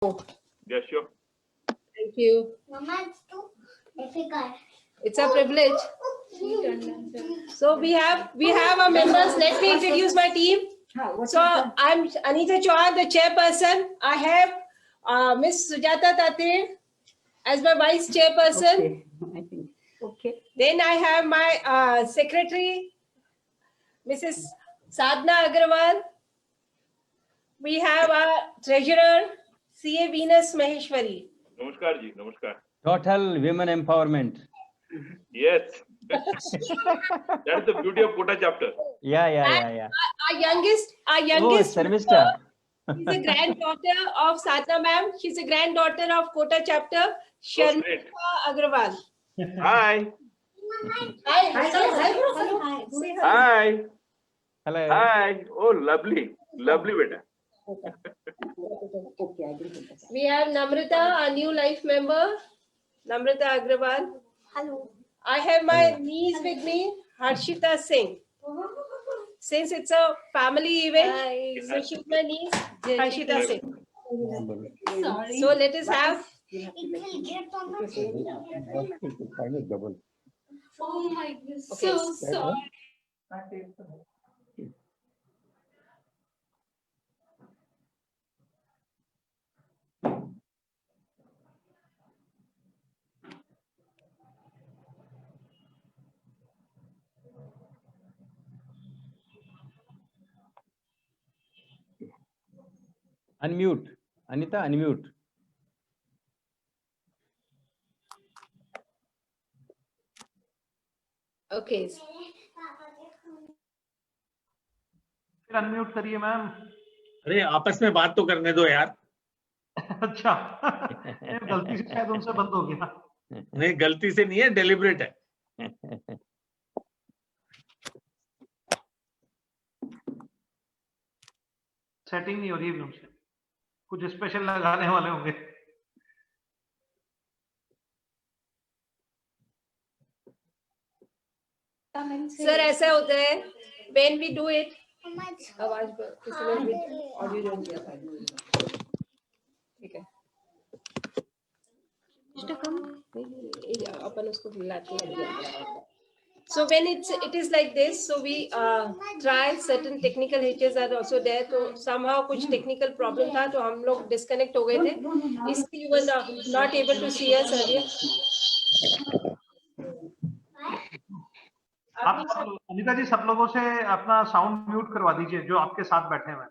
Yeah, sure. Thank you. Mama, it's too difficult. It's a privilege. So we have our members. Let me introduce my team. So I'm Anita Chauhan, the chairperson. I have Miss Sujata Tate as my vice chairperson. Okay. Then I have my secretary, Mrs. Sadhna Agarwal. We have our treasurer, CA Venus Maheshwari. Namaskar ji, namaskar. Total women empowerment. Yes. That's the beauty of Kota chapter. Yeah. Our youngest Oh, Sharmishta. She's a granddaughter of Sadhna ma'am. She's a granddaughter of Kota chapter, Oh, Sharmishta great. Agrawal. Hi. Hi. Hi. Hello. Hi. Oh, lovely. Lovely, beta. Okay, I will do that. We have Namrata, our new life member, Namrata Agrawal. Hello. I have my niece with me, Harshita Singh. Since it's a family event, so she's my niece, Harshita Singh. Sorry. So let us have. It will get on my Oh my goodness. Okay. So sorry. Unmute. Anita, unmute. Okay. फिर unmute करिए ma'am. अरे आपस में बात तो करने दो यार। अच्छा ये गलती से शायद उनसे बंद हो गया। नहीं, गलती से नहीं है, डेलिब्रेट है। सेटिंग नहीं हो रही है उनसे, कुछ स्पेशल लगाने वाले होंगे। सर ऐसा होता है when we do it Mama, it's आवाज पर किसी ने भी ऑडियो जोन किया था ठीक है अपन उसको लाते हैं so when it is like this so we try certain technical hitches are also there तो somehow कुछ technical problem था तो हम लोग disconnect हो गए थे इसलिए you were not able to see us earlier आप अनिता जी सब लोगों से अपना साउंड म्यूट करवा दीजिए जो आपके साथ बैठे हुए हैं।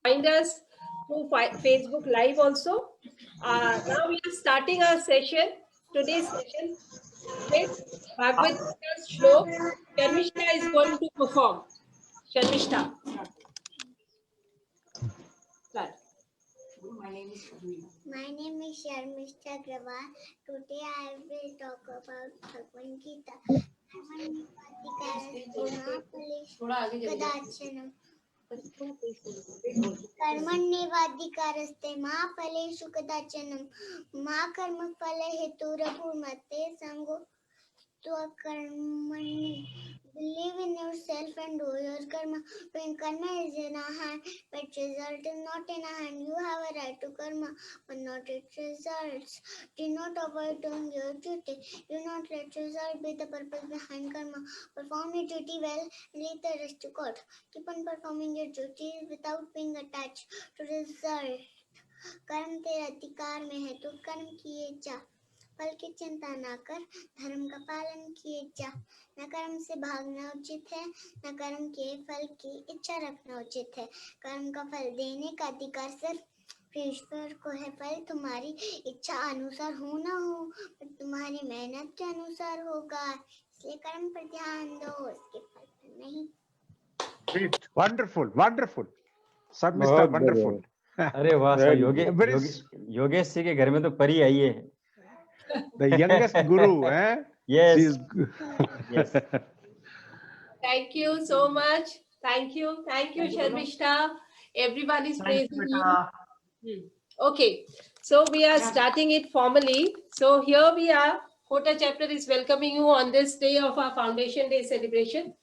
Find us through Facebook Live also. Now we are starting our session, today's session with Bhagavad Gita's Shlok. Sharmishta is going to perform. Sharmishta. Start. My name is Sharmila. My name is Sharmishta Agrawal. Today I will talk about Bhagavad Gita. कर्मण्येवाधिकारस्ते मा फलेषु कदाचन मा कर्मफल हेतुर्भूर्मते संगो स्वकर्मणि believe in yourself and do your karma. When karma is in our hand, but result is not in our hand, you have a right to karma, but not its results. Do not avoid doing your duty. Do not let result be the purpose behind karma. Perform your duty well and leave the rest to God. Keep on performing your duty without being attached to result. कर्म तेरे अधिकार में है तो कर्म किए जा फल की चिंता ना कर धर्म का पालन किए जा न कर्म से भागना उचित है न कर्म के फल की इच्छा रखना उचित है कर्म का फल देने का अधिकार सिर्फ ईश्वर को है फल तुम्हारी इच्छा अनुसार हो ना हो पर तुम्हारी मेहनत के अनुसार होगा इसलिए कर्म पर ध्यान दो उसके फल पर नहीं Great. Wonderful. Sir, Mr. Wonderful. अरे वाह सर, योगेश जी के घर में तो परी आई है। The youngest guru, eh? Yes. She is Yes. Thank you so much. Thank you, Sharmishta. Everyone is Thank you, praising you. beta. Okay, so we are starting it formally. So here we are. Kota chapter is welcoming you on this day of our Foundation Day celebration.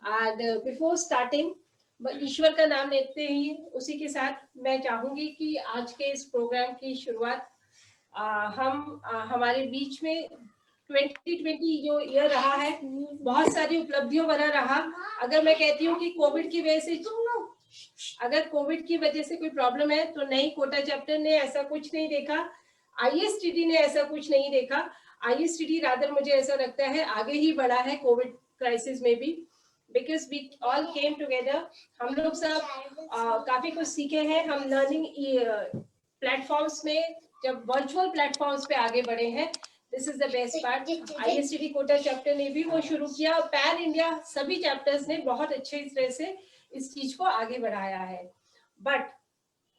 And before starting, ईश्वर का नाम लेते ही उसी के साथ मैं चाहूंगी कि आज के इस प्रोग्राम की शुरुआत हम हमारे बीच में 2020 जो ईयर रहा है बहुत सारी उपलब्धियों भरा रहा। अगर मैं कहती हूँ कि कोविड की वजह से कोई प्रॉब्लम है तो नहीं, कोटा चैप्टर ने ऐसा कुछ नहीं देखा, ISTD ने ऐसा कुछ नहीं देखा। ISTD रादर मुझे ऐसा लगता है आगे ही बढ़ा है कोविड क्राइसिस में भी, because we all came together. हम लोग सब काफी कुछ सीखे हैं। हम लर्निंग प्लेटफॉर्म्स में जब वर्चुअल प्लेटफॉर्म्स पे आगे बढ़े हैं, this is the best part. ISTD Kota chapter ने भी वो शुरू किया, पैन इंडिया सभी चैप्टर्स ने बहुत अच्छे तरह से इस चीज को आगे बढ़ाया है। बट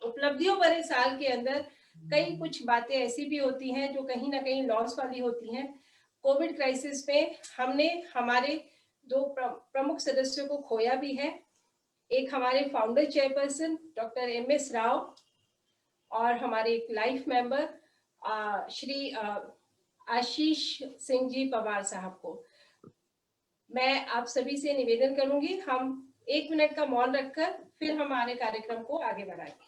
उपलब्धियों भरे साल के अंदर कई कुछ बातें ऐसी भी होती हैं जो कहीं ना कहीं लॉस वाली होती हैं। कोविड क्राइसिस में हमने हमारे 2 प्रमुख सदस्यों को खोया भी है। एक हमारे founder chairperson doctor MS Rao और हमारे एक लाइफ मेंबर श्री आशीष सिंह जी पवार साहब को। मैं आप सभी से निवेदन करूंगी, हम 1 मिनट का मौन रखकर फिर हमारे कार्यक्रम को आगे बढ़ाएंगे।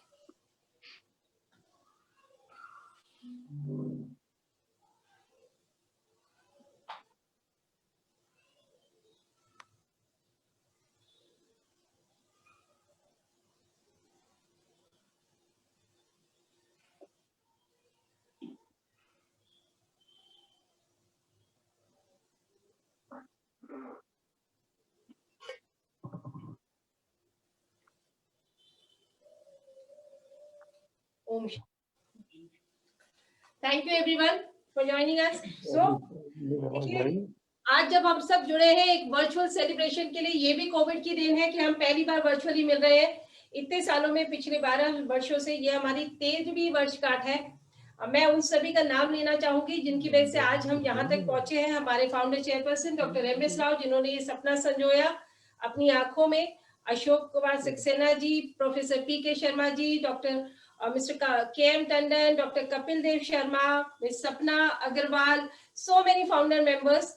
Thank you everyone for joining us. So, आज जब हम सब जुड़े हैं एक वर्चुअल सेलिब्रेशन के लिए, ये भी कोविड की देन है कि हम पहली बार वर्चुअली मिल रहे हैं। इतने सालों में पिछले 12 वर्षों से ये हमारी 13वीं वर्षगांठ है। मैं उन सभी का नाम लेना चाहूंगी जिनकी वजह से आज हम यहाँ तक पहुंचे हैं। हमारे founder chairperson doctor MS Rao, जिन्होंने ये सपना संजोया अपनी आंखों में, Ashok Kumar Saxena ji, professor PK Sharma ji, doctor Mr. KM Tandon, Dr. Kapil Dev Sharma, Ms. Sapna Agarwal, so many founder members.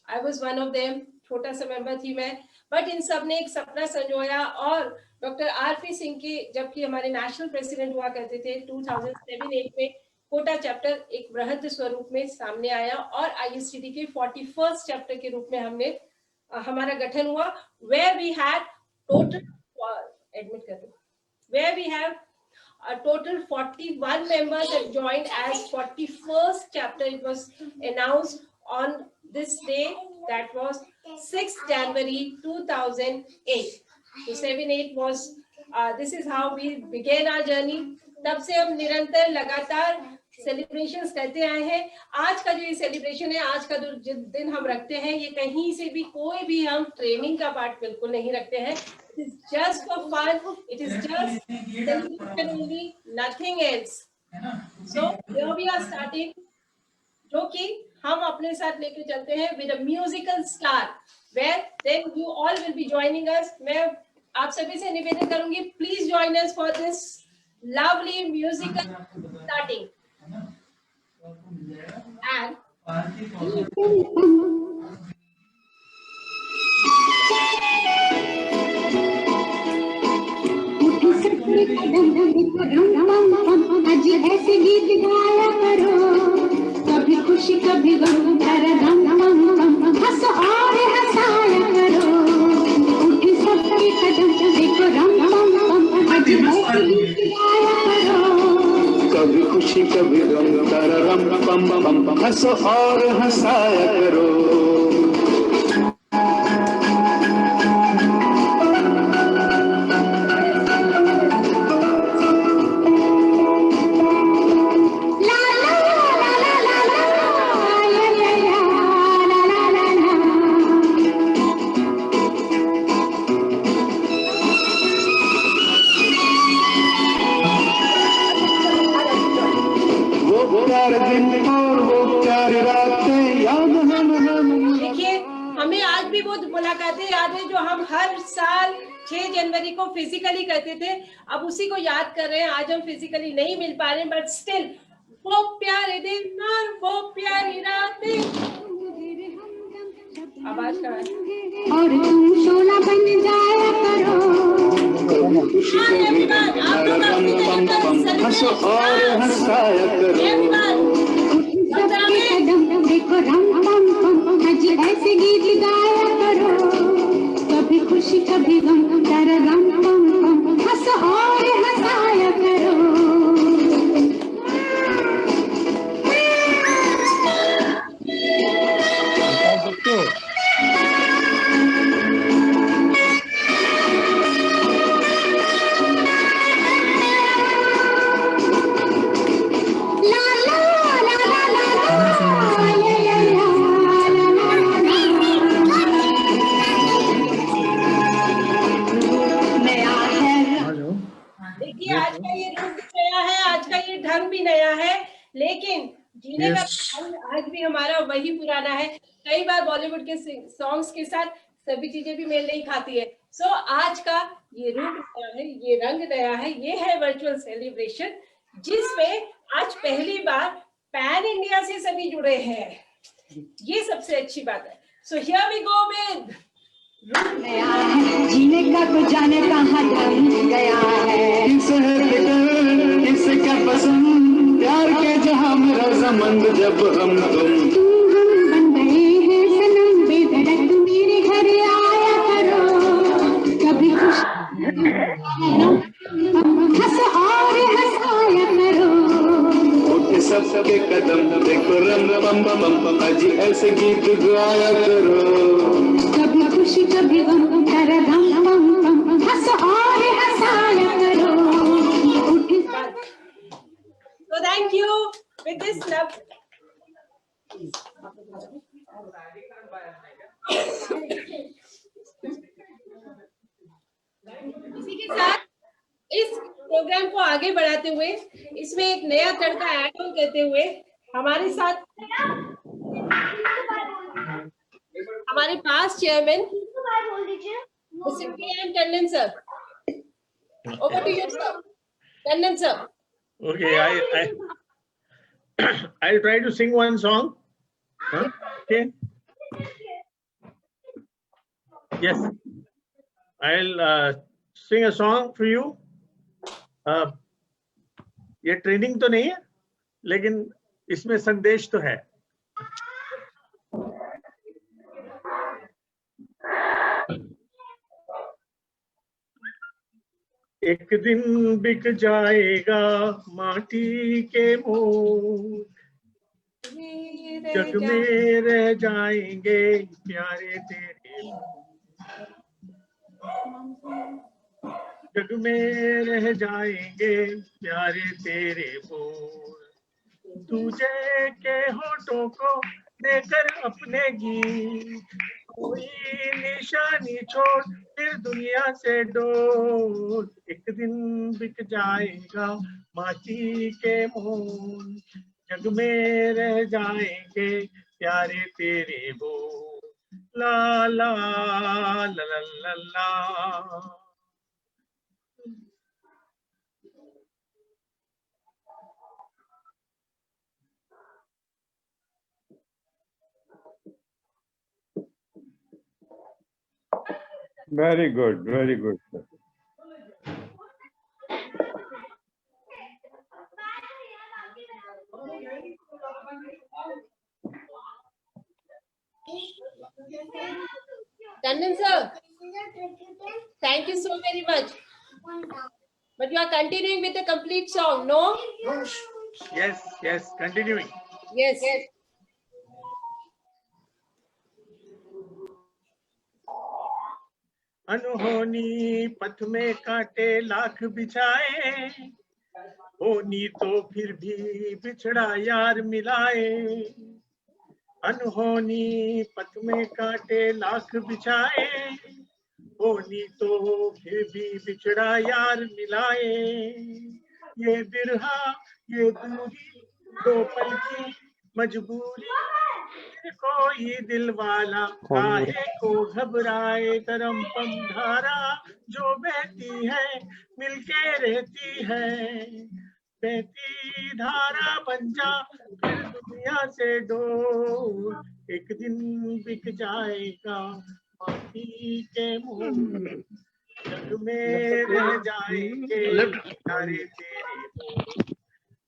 I was one of them, छोटा सा मेंबर थी मैं, बट इन सब ने एक सपना संजोया। और डॉक्टर RP सिंह के जबकि हमारे नेशनल प्रेसिडेंट हुआ करते थे 2007-8 में, कोटा चैप्टर एक बृहद स्वरूप में सामने आया और ISTD के 41st चैप्टर के रूप में हमने हमारा गठन हुआ, where we had total where we have a total 41 members have joined as 41st chapter. It was announced on this day, that was 6th January 2008. So 7-8 was, this is how we began our journey. तब से हम निरंतर लगातार celebrations करते आए हैं। आज का जो ये सेलिब्रेशन है, आज का जो दिन हम रखते हैं, ये कहीं से भी कोई भी हम ट्रेनिंग का पार्ट बिल्कुल नहीं रखते हैं। It is just for fun. It is just celebration only, nothing else. So here we are starting, जो कि हम अपने साथ लेके चलते हैं with a musical star, where then you all will be joining us. मैं आप सभी से निवेदन करूंगी, please join us for this lovely musical starting. And आज ऐसे गीत गाया करो, कभी खुशी कभी गम, हंस और हंसाया करो, उठी सबके कदम देखो रम, आज ऐसे गीत गाया करो, कभी खुशी कभी गम, रम हंस और हंसाया करो। दिन और वो प्यारी रातें याद हमें मुलाकातें याद है जो हम हर साल 6 जनवरी को फिजिकली करते थे, अब उसी को याद कर रहे हैं। आज हम फिजिकली नहीं मिल पा रहे हैं, बट स्टिल वो प्यारे दिन और वो प्यारी रातें। आवाज का और तुम शोला बन जाया करो। खुशी कभी रम पम पम हंसो और हंसाया करो। सबके कदम देखो रम पम पम, आज ऐसे गीत गाया करो। कभी खुशी कभी गम, तारा रम पम पम, हंसो और हंसाया करो। देखिए आज का ये रूप भी नया है, आज का ये ढंग भी नया है, लेकिन जीने का ढंग आज भी हमारा वही पुराना है। कई बार बॉलीवुड के सॉन्ग्स के साथ सभी चीजें भी मेल नहीं खाती है। सो आज का ये रूप नया है, ये रंग नया है, ये है वर्चुअल सेलिब्रेशन, जिसमें आज पहली बार पैन इंडिया से सभी जुड़े हैं। ये सबसे अच्छी बात है। So here we go with नया है, जीने का को जाने कहाँ ढंग गया है। किसे है फिक्र, किसे क्या पसंद, प्यार के जहां में रजामंद जब हम तुम बन गए हैं सनम बेधड़क, मेरे घर आया करो। कभी खुश हंस और हंसाया करो। उठ सबके कदम देखो रम पम पम, आज ऐसे गीत गाया करो। कभी खुशी कभी गम, तारा रम पम पम, हंस और हंसाया करो। So thank you with this love. इसी के साथ इस प्रोग्राम को आगे बढ़ाते हुए इसमें एक नया तड़का ऐड ऑन करते हुए हमारे साथ हमारे पास chairman mister K N. Tandon sir, over to you sir. Tandon sir. Okay, I'll try to sing one song. Huh? Okay. Yes, I'll sing a song for you. ये ट्रेनिंग तो नहीं है, लेकिन इसमें संदेश तो है। एक दिन बिक जाएगा माटी के मोल, जग में रह जाएंगे प्यारे तेरे, जग में रह जाएंगे प्यारे तेरे बोल। तुझे के होठों को देकर अपने गीत, कोई निशानी छोड़ फिर दुनिया से डोल। एक दिन बिक जाएगा माटी के मोल, जग में रह जाएंगे प्यारे तेरे बोल। ला ला ला ला ला ला। Very good, very good. Tandon sir, thank you so very much. But you are continuing with the complete song, no? Yes, yes, continuing. Yes. अनहोनी पथ में कांटे लाख बिछाए, होनी तो फिर भी बिछड़ा यार मिलाए। अनहोनी पथ में कांटे लाख बिछाए, होनी तो फिर भी बिछड़ा यार मिलाए। ये बिरहा ये दूरी दो पल की मजबूरी, कोई दिल वाला, काहे को घबराए। तरम पम धारा जो बहती है मिलके रहती है, बहती धारा बन जा फिर दुनिया से दूर। एक दिन बिक जाएगा माटी के मोल, जग में रह जाएंगे प्यारे तेरे बोल।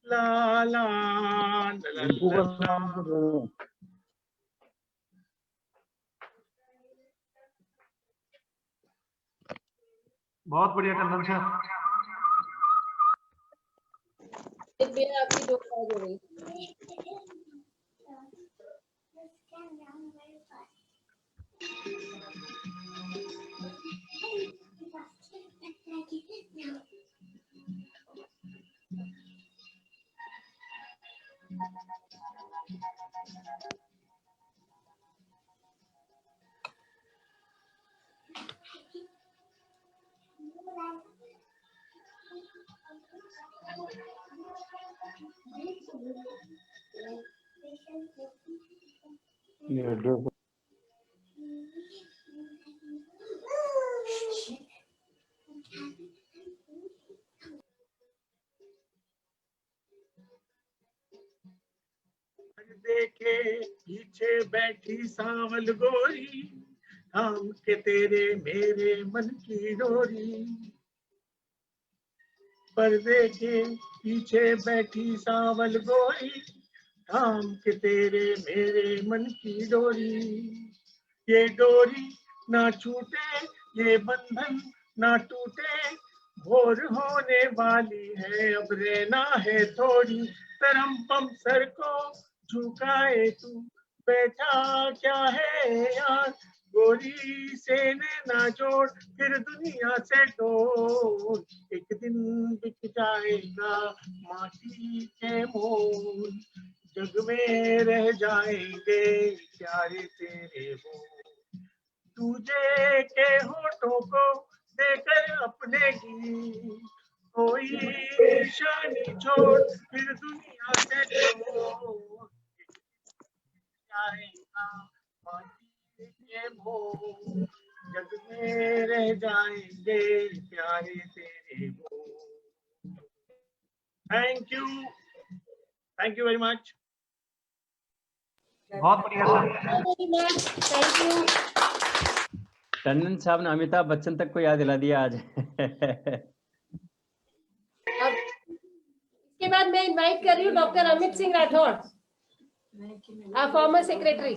ला ला ला ला ला। बहुत बढ़िया टंडन सर। आपकी दो आवाज हो गई। देखे पीछे बैठी सांवल गोरी, थाम के तेरे मेरे मन की डोरी। पर्दे के पीछे बैठी सांवल गोरी, थाम के तेरे मेरे मन की डोरी। ये डोरी ना छूटे, ये बंधन ना टूटे, भोर होने वाली है अब रहना है थोड़ी। तरम पम सर को झुकाए तू बैठा क्या है यार, गोरी से ना जोड़ फिर दुनिया से डोर। एक दिन बिक जाएगा माटी के मोल, जग में रह जाएंगे प्यारे तेरे बोल। तुझे के होठों को देकर अपने की कोई निशानी छोड़ फिर दुनिया से छोड़। जाएगा माटी के मोल, जग में रह जाएंगे प्यारे तेरे बोल। Thank you very much. बहुत बढ़िया सर। Thank you. टंडन साहब ने अमिताभ बच्चन तक को याद दिला दिया आज। अब इसके बाद मैं इनवाइट कर रही हूँ doctor Amit Singh Rathore, former secretary.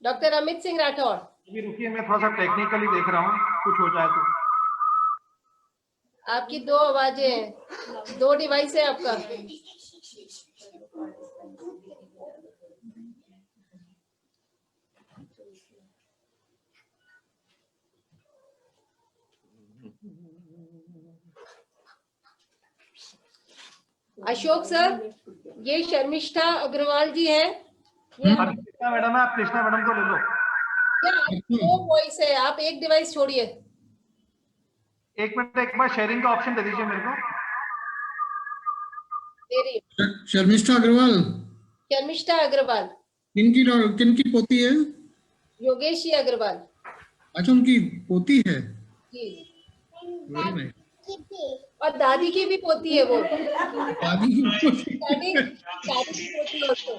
Doctor Amit Singh Rathore. अभी रुकिए, मैं थोड़ा सा टेक्निकली देख रहा हूँ, कुछ हो जाए तो। आपकी दो आवाजें हैं, दो डिवाइस है आपका। अशोक सर, ये शर्मिष्ठा अग्रवाल जी है। कृष्णा मैडम है, आप कृष्णा मैडम को ले लो। क्या दो वॉइस है, आप एक डिवाइस छोड़िए। एक मिनट, एक बार शेयरिंग का ऑप्शन दे दीजिए मेरे को। शर्मिष्ठा अग्रवाल। शर्मिष्ठा अग्रवाल किनकी पोती है? योगेश अग्रवाल। अच्छा, उनकी पोती है जी। Very nice. और दादी की भी पोती है वो। दादी की पोती। दादी की पोती है उसको।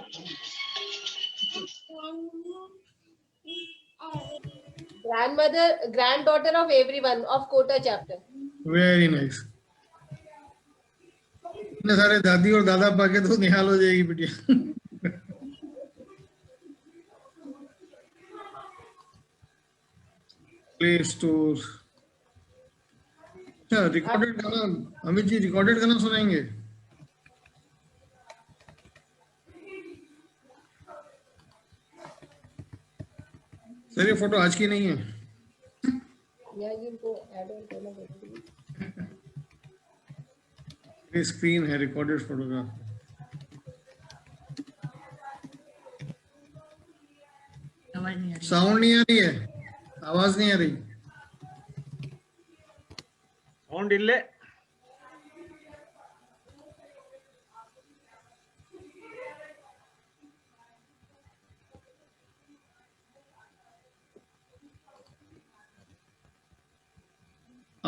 Granddaughter of everyone of Kota chapter. Very nice. इतने सारे दादी और दादा पाके तो निहाल हो जाएगी बिटिया। Play store. अच्छा, रिकॉर्डेड गाना अमित जी, रिकॉर्डेड गाना सुनाएंगे? सर ये फोटो आज की नहीं है। ये स्क्रीन है रिकॉर्डेड फोटोग्राफ। साउंड नहीं आ रही है, आवाज नहीं आ रही। साउंड इल्ले।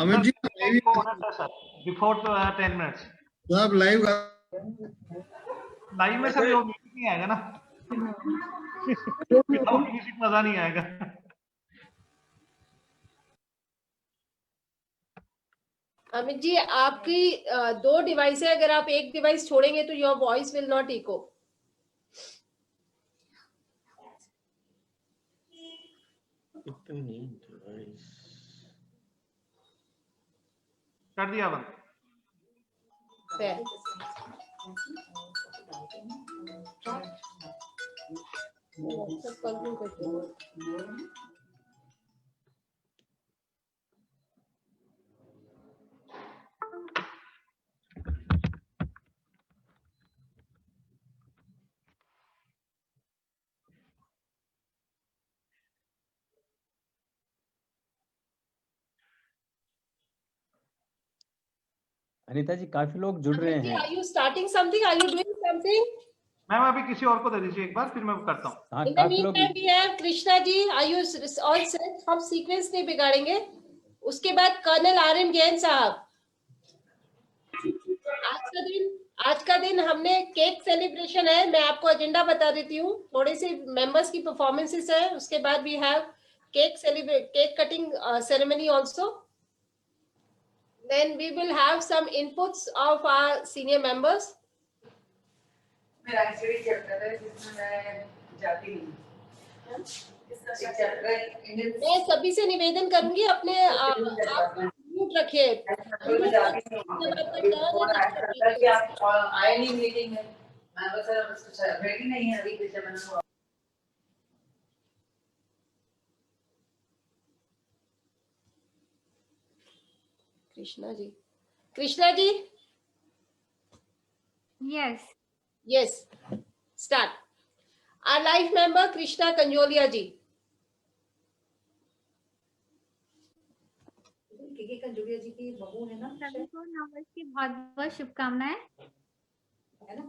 अमित जी बिफोर 10 मिनट्स तो आप लाइव में सर वो म्यूजिक नहीं आएगा ना, म्यूजिक मजा नहीं आएगा। अमित जी, आपकी 2 डिवाइस है, अगर आप एक डिवाइस छोड़ेंगे तो your voice will not echo. कर दिया बंद। अनीता जी, काफी लोग जुड़ रहे हैं। Are you starting something? Are you doing something? Ma'am अभी किसी और को दे दीजिए एक बार, फिर मैं करता हूँ। In the meantime, we have Krishna जी. Are you all set? हम सीक्वेंस नहीं बिगाड़ेंगे। उसके बाद कर्नल RM जैन साहब। आज का दिन हमने केक सेलिब्रेशन है। मैं आपको एजेंडा बता देती हूँ। थोड़े से मेंबर्स की परफॉर्मेंसेस है। उसके बाद we have cake cutting ceremony also. Then we will have some inputs of our senior members. मेरा एक्चुअली चैप्टर है जिसमें मैं जाती नहीं। मैं सभी से निवेदन करूंगी अपने आप म्यूट रखिए। आप आए नहीं मीटिंग में, मैं बस रेडी नहीं है अभी पीछे बना। Krishna ji yes start. Our life member Krishna Kanjolia जी। कंजोलिया जी की बहू है ना। सभी को नववर्ष की बहुत बहुत शुभकामनाएं। है ना।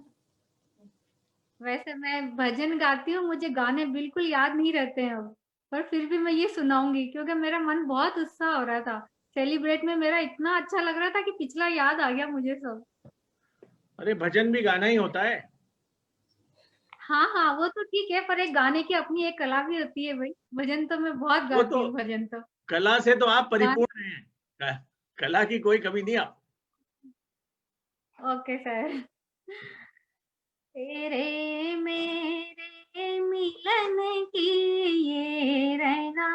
वैसे मैं भजन गाती हूँ, मुझे गाने बिल्कुल याद नहीं रहते हैं अब, पर फिर भी मैं ये सुनाऊंगी क्योंकि मेरा मन बहुत उत्साह हो रहा था। सेलिब्रेट में मेरा इतना अच्छा लग रहा था कि पिछला याद आ गया मुझे सब। अरे भजन भी गाना ही होता है। हाँ हाँ, वो तो ठीक है, पर एक गाने की अपनी एक कला भी होती है भाई। भजन तो मैं बहुत गाती हूँ। भजन तो कला से तो आप परिपूर्ण हैं, कला की कोई कमी नहीं आप। Okay sir. तेरे मेरे मिलन की ये रहना,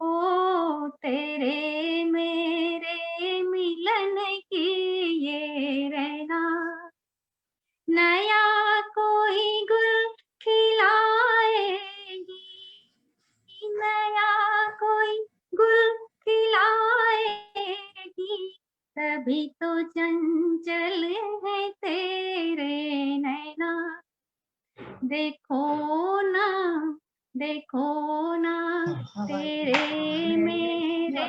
ओ तेरे मेरे मिलन की ये रहना, नया कोई गुल खिलाएगी, नया कोई गुल खिलाएगी, तभी तो चंचल है तेरे नैना, देखो ना तेरे मेरे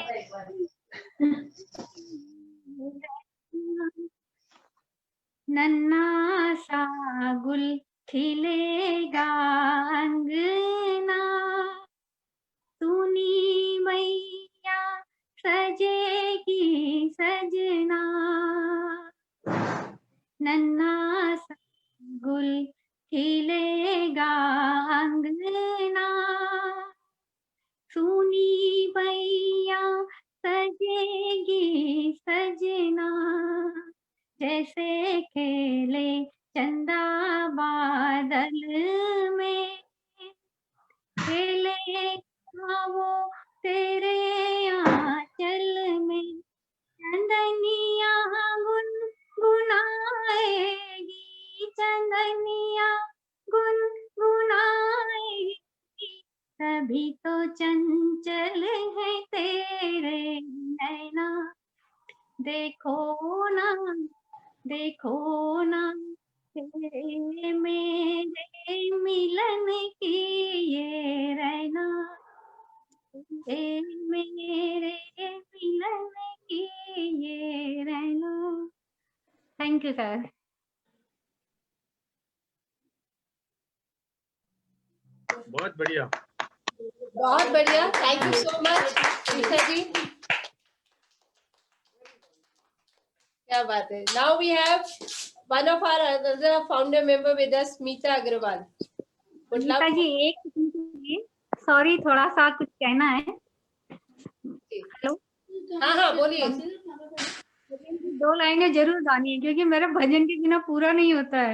नन्हा सा गुल खिलेगा अंगना, सुनी मैया सजेगी सजना, नन्हा सा गुल खिलेगा अंगना, सुनी मैया सजेगी सजना, जैसे खेले चंदा बादल में, खेले वो तेरे आंचल में, चंदनिया गुनगुनाएगी, चंदनिया गुनगुनाएगी, तभी तो चंचल है तेरे नैना, देखो ना तेरे मेरे मिलन की ये रहना, तेरे मेरे मिलन की ये रहना। Thank you sir. बहुत बढ़िया, बहुत बढ़िया। Thank you so much Krishna ji. क्या बात है. Now we have one of our other founder member with us, Meeta Agrawal. Would love Nita जी एक सॉरी थोड़ा सा कुछ कहना है. हेलो. हाँ बोलिए. 2 लाइनें जरूर गानी है क्योंकि मेरा भजन के बिना पूरा नहीं होता है.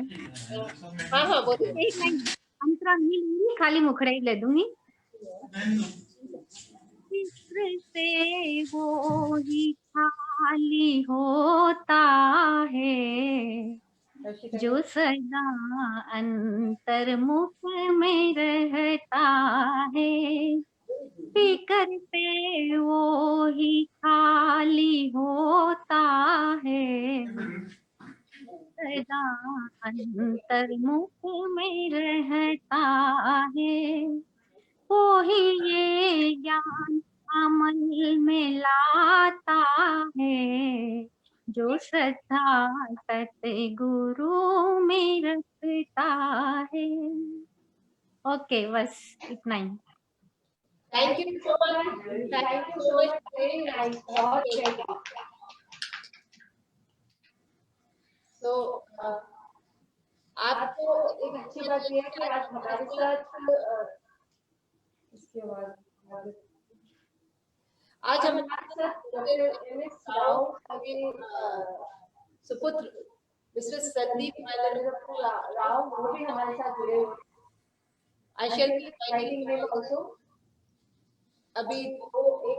हाँ बोलिए. एक लाइन अंतरा नहीं लूंगी, खाली मुखड़ा ही ले दूंगी. फिक्र से वो ही खाली होता है जो सदा अंतर्मुख में रहता है. फिक्र से वो ही खाली होता है सदा अंतर्मुख में रहता है. वो ही ये ज्ञान अमल में लाता है जो श्रद्धा सतगुरु में रखता है. ओके बस इतना ही. Thank you so much. Thank you so much. Very nice. बहुत अच्छा. So आपको एक अच्छी बात यह है कि आज हमारे साथ इसके बाद आज हमारे साथ डॉक्टर एम.एस. राव के सुपुत्र मिस्टर संदीप राव वो भी हमारे साथ जुड़े हुए. I shall be inviting him also. अभी एक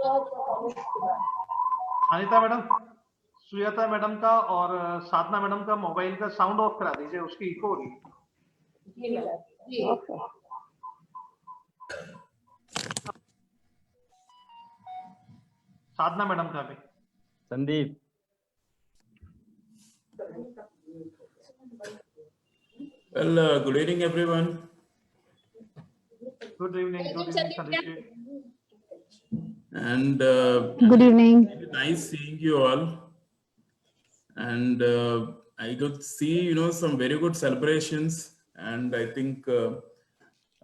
और परफॉर्मेंस के बाद अनीता मैडम, सुजाता मैडम का और साधना मैडम का मोबाइल का साउंड ऑफ करा दीजिए, उसकी इको हो रही है. जी. साधना मैडम का भी. Sandeep. Well, good evening, everyone. Good evening, Sandeep ji. And Good evening. nice seeing you all. And I could see, some very good celebrations. And I think,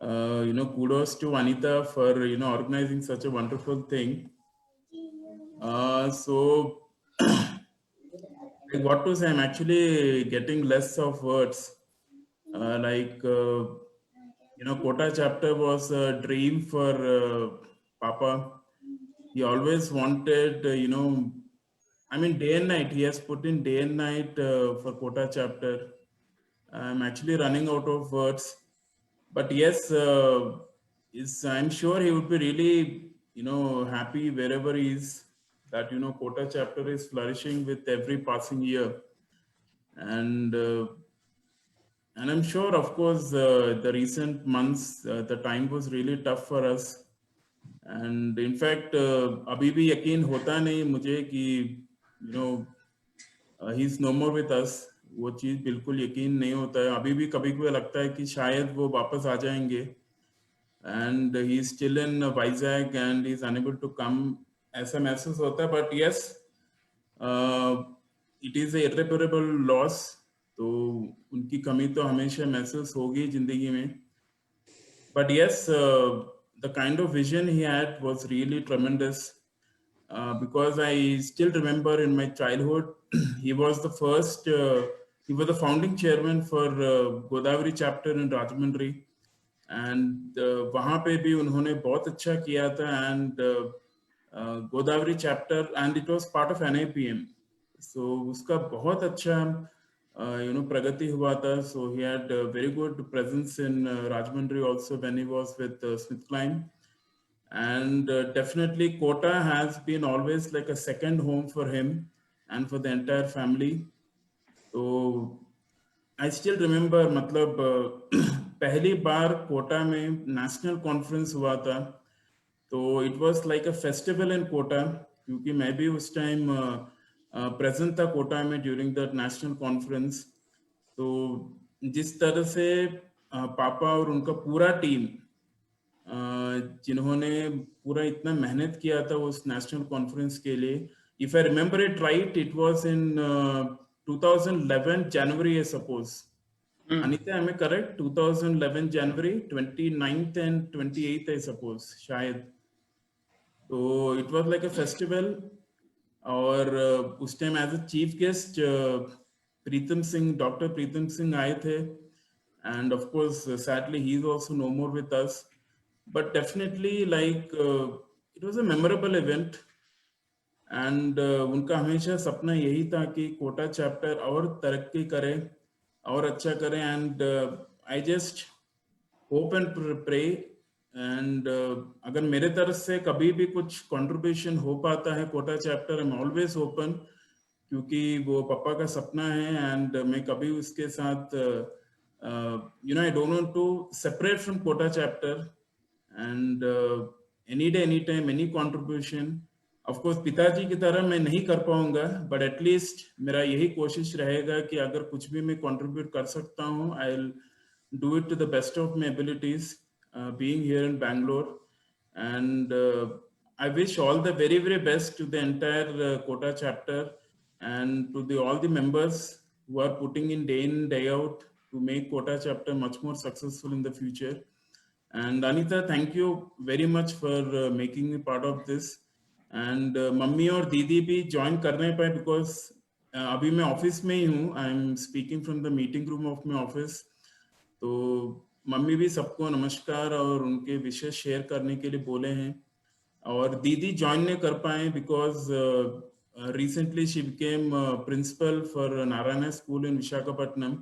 kudos to Anita for, organizing such a wonderful thing. So, like what to say, I'm actually getting less of words. Kota chapter was a dream for Papa. He always wanted, day and night. He has put in day and night for Kota chapter. I'm actually running out of words. But yes, I'm sure he would be really, happy wherever he is, that, Kota chapter is flourishing with every passing year. And I'm sure, of course, the recent months, the time was really tough for us. And in fact, अभी भी यकीन होता नहीं मुझे कि he's no more with us. वो चीज बिल्कुल यकीन नहीं होता है. अभी भी कभी कभी लगता है कि शायद वो वापस आ जाएंगे. And he's still in Vizag and he's unable to come. ऐसा महसूस होता है. But yes, it is a irreparable loss. तो उनकी कमी तो हमेशा महसूस होगी जिंदगी में. But yes, the kind of vision he had was really tremendous. Because I still remember in my childhood, he was the first, he was the founding chairman for Godavari chapter in Rajahmundry. And वहाँ पे भी उन्होंने बहुत अच्छा किया था. And Godavari chapter, and it was part of NIPM. So उसका बहुत अच्छा pragati हुआ था. So he had a very good presence in Rajahmundry also when he was with SmithKline. And definitely Kota has been always like a second home for him and for the entire family. So I still remember, पहली बार कोटा में national conference हुआ था. तो it was like a festival in Kota, क्योंकि मैं भी उस time present था कोटा में during the national conference. तो जिस तरह से पापा और उनका पूरा टीम जिन्होंने पूरा इतना मेहनत किया था उस नेशनल कॉन्फ्रेंस के लिए. If I remember it right, it was in 2011 January, I suppose. Anita, am I correct? 2011 January, 29th and 28th, I suppose, शायद. So it was like a festival. और उस time as a chief guest doctor Pritam Singh आए थे, and of course sadly he is also no more with us, but definitely like it was a memorable event, and उनका हमेशा सपना यही था कि कोटा चैप्टर और तरक्की करे और अच्छा करे, and I just hope and pray, and अगर मेरे तरफ से कभी भी कुछ contribution हो पाता है Kota chapter, I'm always open, क्योंकि वो पापा का सपना है, and मैं कभी उसके साथ I don't want to separate from Kota chapter, and any day, anytime, any contribution. Of course, पिताजी की तरह मैं नहीं कर पाऊंगा, but at least मेरा यही कोशिश रहेगा कि अगर कुछ भी मैं contribute कर सकता हूँ, I'll do it to the best of my abilities, being here in Bangalore. And I wish all the very, very best to the entire Kota chapter, and to all the members who are putting in day out to make Kota chapter much more successful in the future. And Anita, thank you very much for making me part of this. And mummy और दीदी भी join कर नहीं पाए because अभी मैं office में ही हूँ. I'm speaking from the meeting room of my office. तो मम्मी भी सबको नमस्कार और उनके विशेष शेयर करने के लिए बोले हैं, और दीदी ज्वाइन नहीं कर पाए because recently she became principal for Narayan school in Visakhapatnam,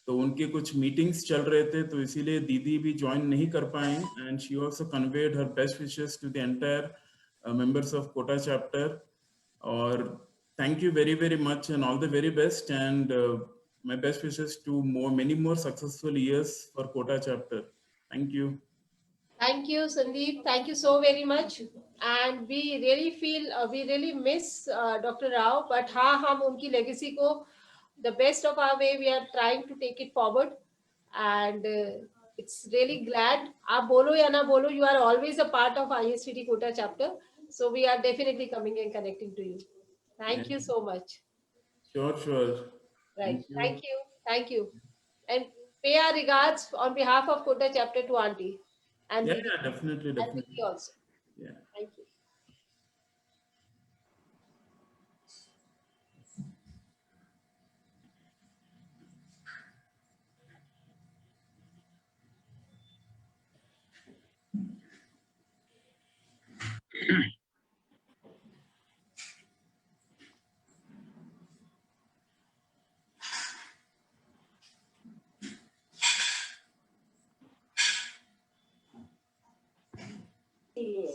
तो उनके कुछ मीटिंग्स चल रहे थे, तो इसीलिए दीदी भी ज्वाइन नहीं कर पाए, and she also conveyed her best wishes to the entire members of Kota chapter. Or thank you very, very much, and all the very best, and my best wishes to many more successful years for Kota chapter. Thank you. Thank you, Sandeep. Thank you so very much. And we really feel, we really miss Dr. Rao, but हाँ, हम उनकी legacy को the best of our way, we are trying to take it forward. And it's really glad. आप बोलो या ना बोलो, you are always a part of ISTD Kota chapter. So we are definitely coming and connecting to you. Thank you so much. Sure, sure. Right. Thank you. Thank you. And pay our regards on behalf of Kota chapter to Auntie. And Yeah, Didi. definitely, And definitely. Didi also. Yeah. Thank you.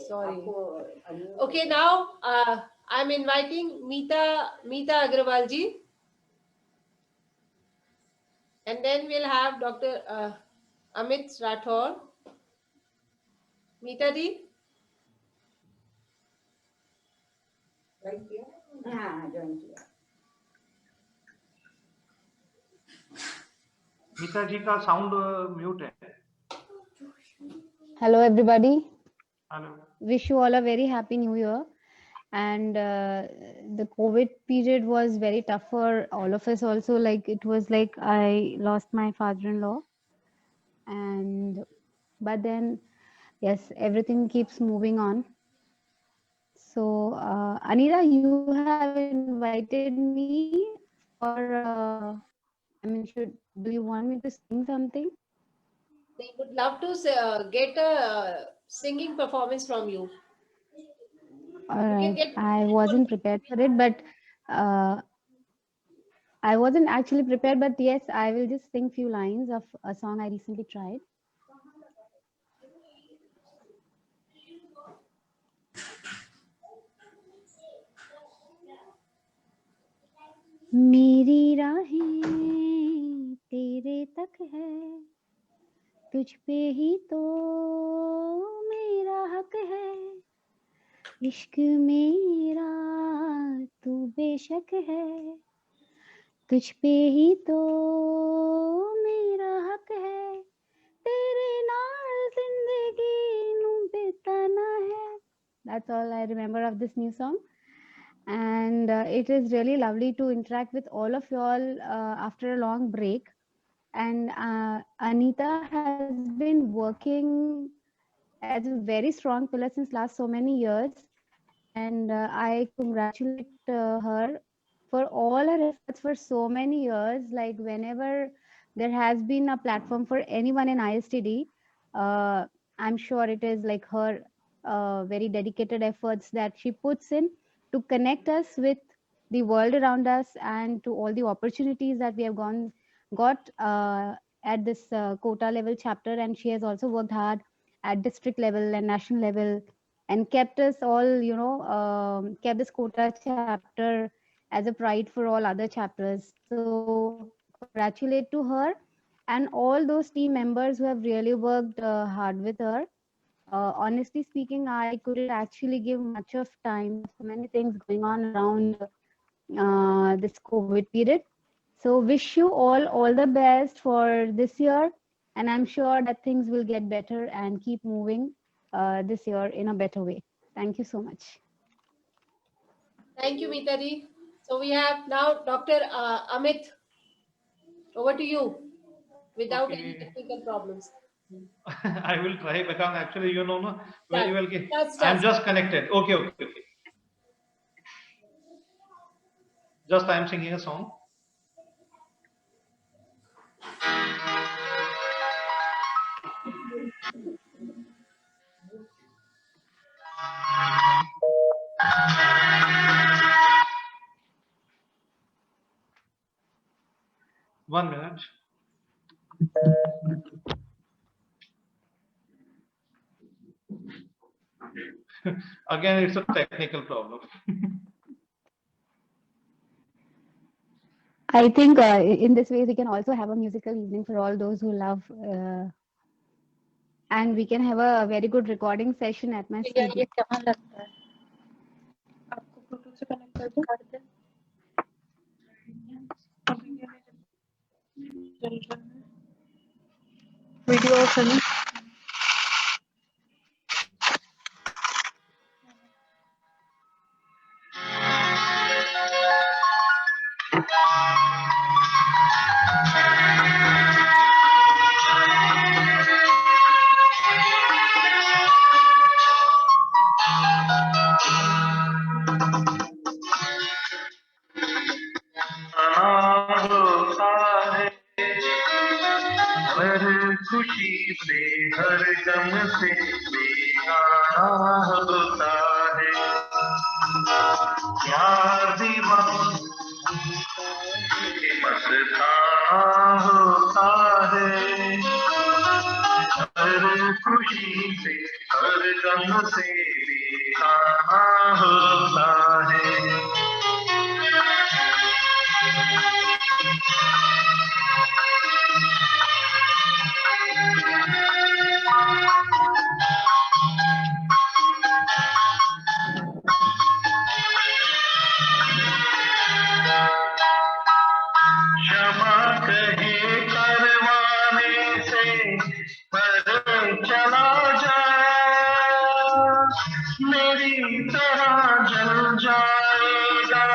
Sorry. Okay, now I'm inviting Meeta Agrawal ji, and then we'll have Dr. Amit Rathore. Meeta ji. Right here? हाँ, join किया. मीता जी का sound mute है. Hello everybody. Hello. Wish you all a very happy new year. And the COVID period was very tough for all of us also. Like it was like I lost my father-in-law, but then yes, everything keeps moving on. So Anita, you have invited me for do you want me to sing something? They would love to get a singing performance from you. All right. I wasn't prepared for it, but I wasn't actually prepared, but yes, I will just sing few lines of a song I recently tried. मेरी राहें तेरे तक है, तुझ पे ही तो मेरा हक है, इश्क मेरा तू बेशक है, तुझ पे ही तो मेरा हक है, तेरे नाल जिंदगी नू बिताना है. That's all I remember of this new song. And it is really lovely to interact with all of you all after a long break. And Anita has been working as a very strong pillar since last so many years. and I congratulate her for all her efforts for so many years. Like whenever there has been a platform for anyone in ISTD, I'm sure it is like her very dedicated efforts that she puts in to connect us with the world around us and to all the opportunities that we have got at this quota level chapter. And she has also worked hard at district level and national level and kept us all, kept this quota chapter as a pride for all other chapters. So congratulate to her and all those team members who have really worked hard with her. Honestly speaking, I couldn't actually give much of time. So many things going on around this COVID period. So wish you all the best for this year. And I'm sure that things will get better and keep moving this year in a better way. Thank you so much. Thank you, Mitari. So we have now Dr. Amit. Over to you, without any technical problems. I will try, because actually, you know, no, very well. That's I'm just connected. Okay. Just I am singing a song. One minute. Again, it's a technical problem. I think in this way we can also have a musical evening for all those who love, and we can have a very good recording session at my studio. Video हर खुशी से हर गम से बेगाना होता है, यार दीवाना मस्ताना होता है। हर खुशी से हर गम से बेगाना होता है। क्षमा कहे करवाने से पर चला जा, मेरी तरह जल जाएगा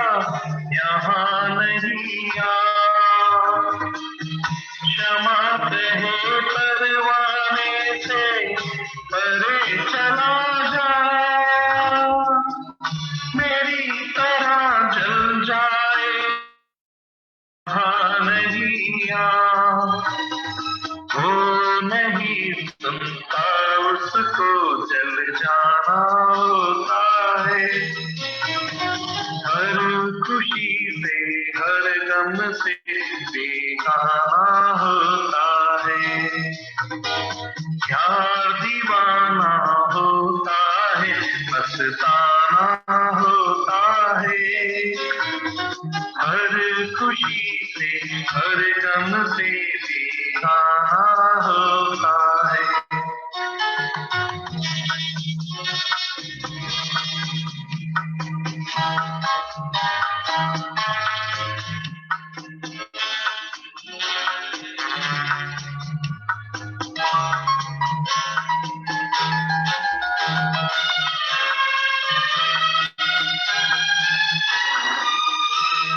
यहाँ नहीं आ। क्षमा कहे करवाने से पर चला जा, मेरी तरह जल जाए नहीं आ। वो नहीं सुनता उसको जल जाना होता है। हर खुशी से हर गम से बेगाना होता है, यार दीवाना होता है, मस्ताना होता है। हर खुशी से हर गम से बेगाना होता है।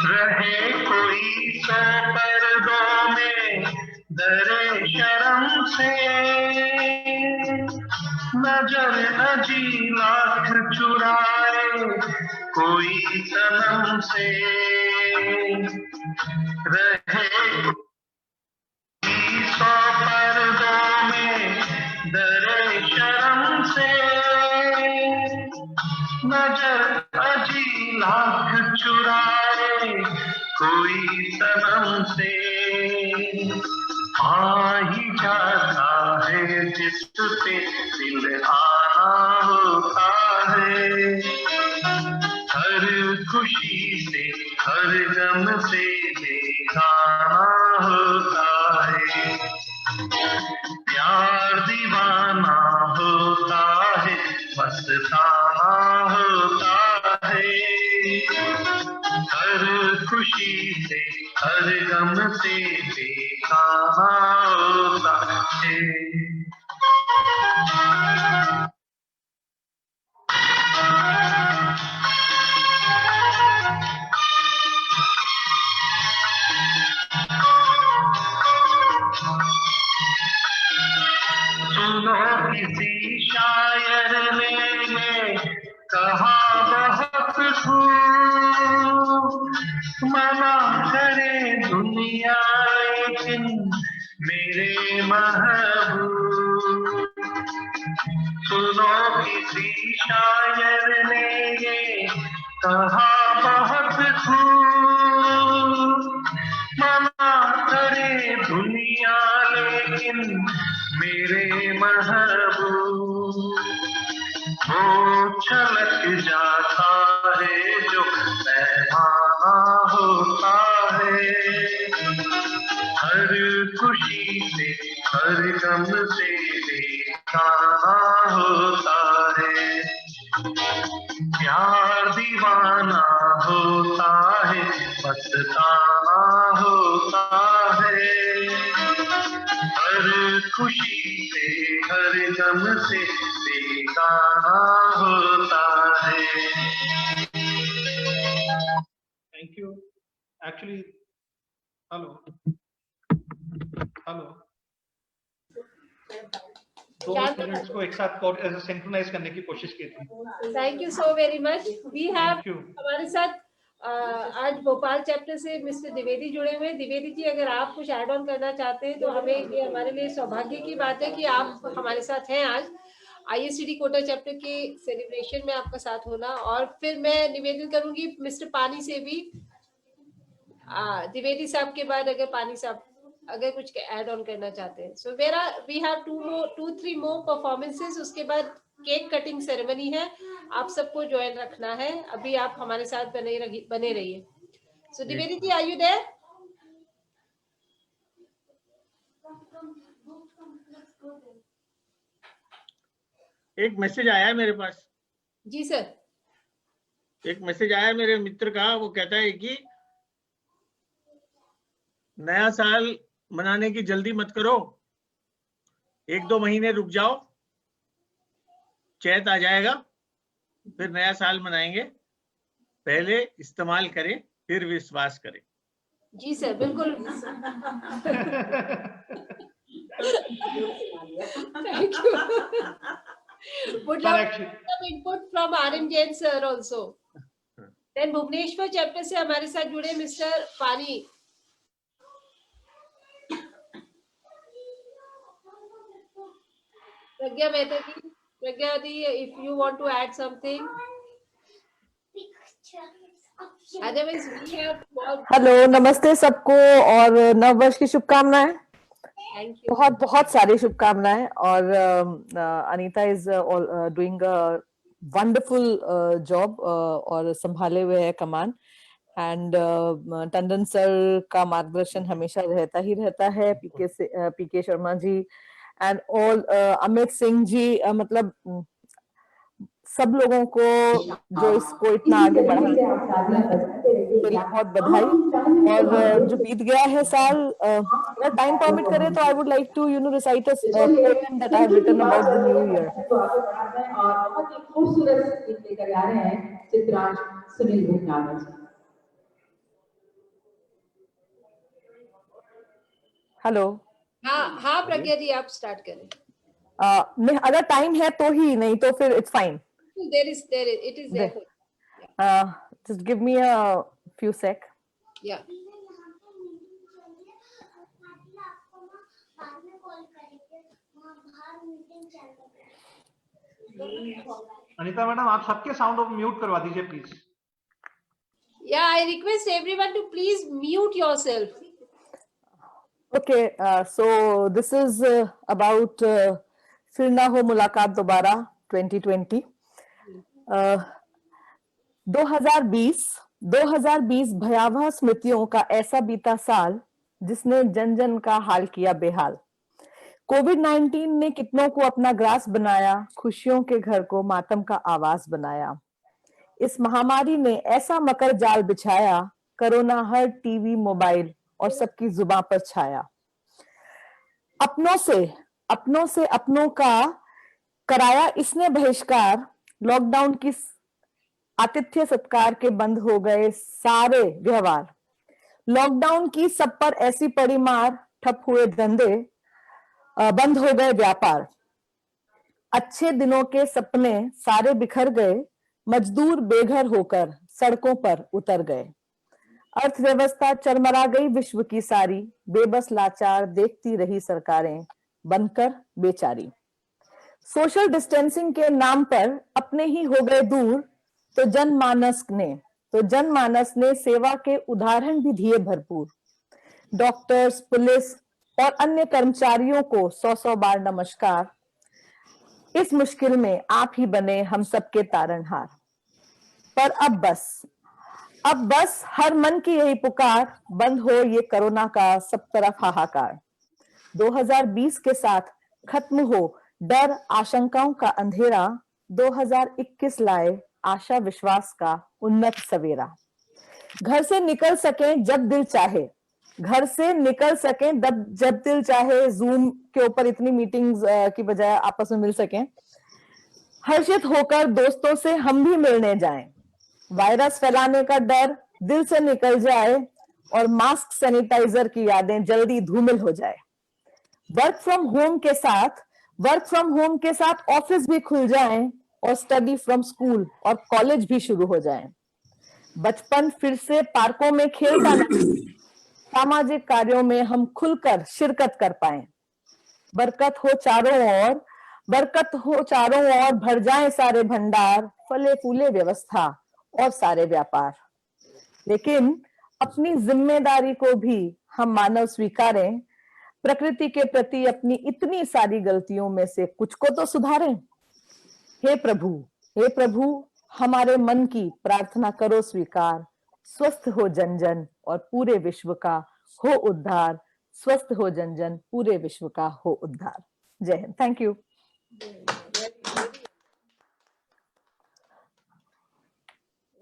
रहे कोई सौ पर्दों में डरे शर्म से, नजर अजी लाख चुराए कोई सनम से रहे 100 पर्दों में डरे शर्म से नजर अजी लाख चुराए कोई सनम से आ ही जाता है जिस पे दिल आना होता है हर खुशी से हर गम से बेगाना होता है प्यार दीवाना होता है मस्ताना होता है हर खुशी से हर गम से बेगाना होता है सुनो किसी शायर ने ये कहा बहुत खूब मना करे दुनिया लेकिन मेरे महबूब सुनो किसी शायर ने ये कहा बहुत खूब मना करे दुनिया लेकिन मेरे महबूब वो छलक जाता है जो पैमाना होता है हर खुशी से हर गम से बेगाना होता है प्यार दीवाना होता है मस्ताना होता है हर खुशी से हर गम से बेगाना होता है थैंक यू एक्चुअली हेलो दो स्टूडेंट्स को एक साथ सिंक्रोनाइज करने की कोशिश की थी thank you so very much we have हमारे साथ आज भोपाल चैप्टर से मिस्टर द्विवेदी जुड़े हुए हैं। द्विवेदी जी अगर आप कुछ ऐड ऑन करना चाहते हैं तो हमें ये हमारे लिए सौभाग्य की बात है कि आप हमारे साथ हैं आज ISCD कोटा चैप्टर के सेलिब्रेशन में आपका साथ होना। और फिर मैं निवेदन करूंगी मिस्टर पानी से भी द्विवेदी साहब के बाद अगर पानी साहब अगर कुछ ऐड ऑन करना चाहते हैं। So we have 2-3 more performances उसके बाद केक कटिंग सेरेमनी है आप सबको ज्वाइन रखना है। अभी आप हमारे साथ बने रहिए। सो Dwivedi ji are you there? एक मैसेज आया है मेरे पास। जी सर। एक मैसेज आया है मेरे मित्र का, वो कहता है कि नया साल मनाने की जल्दी मत करो, 1-2 महीने रुक जाओ, चैत आ जाएगा, फिर नया साल मनाएंगे। पहले इस्तेमाल करें फिर विश्वास करें। जी सर बिल्कुल। Thank you. Would love some input from RM Jain sir also. Then Bhubaneswar chapter से हमारे साथ जुड़े mister Pani. Pragya Mehta ji, Pragya di, if you want to add something. Otherwise we have. Hello, नमस्ते सबको और नव वर्ष की शुभकामनाएं। बहुत बहुत सारी शुभकामनाएं। और Anita is doing a wonderful job और संभाले हुए है कमान। एंड टंडन सर का मार्गदर्शन हमेशा रहता ही रहता है, पीके शर्मा जी एंड ऑल, अमित सिंह जी, मतलब सब लोगों को जो इसको इतना आगे बढ़ा, बहुत बधाई। और जो बीत गया है साल, अगर टाइम परमिट करे तो I would like to recite a poem that I have written about the new year. और बहुत ही खूबसूरत गीत लेकर आ रहे हैं चित्रांश सुनील भुगनान जी। हेलो। हाँ प्रज्ञा जी आप स्टार्ट करें। अगर टाइम है तो ही, नहीं तो फिर it's fine. There is it is there. Just give me a few sec. Yeah. Anita madam आप सबके साउंड ऑफ म्यूट करवा दीजिए please. Yeah, I request everyone to please mute yourself. Okay, so this is about फिर ना हो मुलाकात दोबारा 2020. 2020 भयावह स्मृतियों का ऐसा बीता साल जिसने जन जन का हाल किया बेहाल. कोविड-19 ने कितनों को अपना ग्रास बनाया, खुशियों के घर को मातम का आवाज बनाया. इस महामारी ने ऐसा मकर जाल बिछाया, कोरोना हर टीवी, मोबाइल और सबकी जुबान पर छाया. अपनों से अपनों का कराया इसने बहिष्कार. लॉकडाउन की आतिथ्य सत्कार के बंद हो गए सारे व्यवहार. लॉकडाउन की सब पर ऐसी पड़ी मार, ठप हुए धंधे, बंद हो गए व्यापार. अच्छे दिनों के सपने सारे बिखर गए, मजदूर बेघर होकर सड़कों पर उतर गए. अर्थव्यवस्था चरमरा गई विश्व की सारी, बेबस लाचार देखती रही सरकारें बनकर बेचारी. सोशल डिस्टेंसिंग के नाम पर अपने ही हो गए दूर, तो जनमानस ने सेवा के उदाहरण भी दिए भरपूर. डॉक्टर्स, पुलिस और अन्य कर्मचारियों को 100 बार नमस्कार. इस मुश्किल में आप ही बने हम सबके तारणहार. पर अब बस हर मन की यही पुकार, बंद हो ये कोरोना का सब तरफ हाहाकार. 2020 के साथ खत्म हो डर आशंकाओं का अंधेरा. 2021 लाए आशा विश्वास का उन्नत सवेरा. घर से निकल सकें जब दिल चाहे, जब दिल चाहे. जूम के ऊपर इतनी मीटिंग्स की बजाय आपस में मिल सकें. हर्षित होकर दोस्तों से हम भी मिलने जाएं. वायरस फैलाने का डर दिल से निकल जाए और मास्क सैनिटाइजर की यादें जल्दी धूमिल हो जाए. वर्क फ्रॉम होम के साथ ऑफिस भी खुल जाएं और स्टडी फ्रॉम स्कूल और कॉलेज भी शुरू हो जाएं. बचपन फिर से पार्कों में खेलता नहीं, सामाजिक कार्यों में हम खुलकर शिरकत कर पाएं. बरकत हो चारों ओर, भर जाएं सारे भंडार, फले फूले व्यवस्था और सारे व्यापार. लेकिन अपनी जिम्मेदारी को भी हम मानव स्वीकारें. प्रकृति के प्रति अपनी इतनी सारी गलतियों में से कुछ को तो सुधारें. हे प्रभु हमारे मन की प्रार्थना करो स्वीकार. स्वस्थ हो जन जन और पूरे विश्व का हो उद्धार. स्वस्थ हो जन जन, पूरे विश्व का हो उद्धार. जय हिंद. Thank you.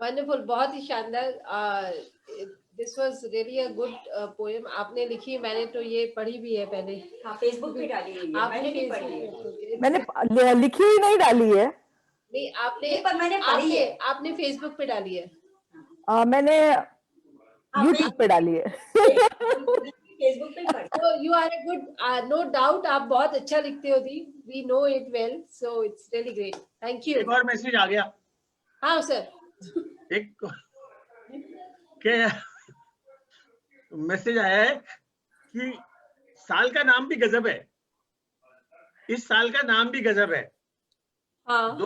वंडरफुल, बहुत ही शानदार. This was really a good poem. आपने लिखी, मैंने तो ये पढ़ी भी है पहले. हाँ, फेसबुक पे डाली है. आपने भी पढ़ी है. मैंने लिखी हुई नहीं डाली है. नहीं, पर मैंने पढ़ी है. आपने फेसबुक पे डाली है. मैंने यूट्यूब पे डाली है. फेसबुक पे पढ़ी. So you are a good, no doubt आप बहुत अच्छा लिखते हो दी. We know it well, so it's really great. Thank you. एक और मैसेज आ गया. हाँ सर. एक मैसेज आया है कि साल का नाम भी गजब है. इस साल का नाम भी गजब है. हाँ.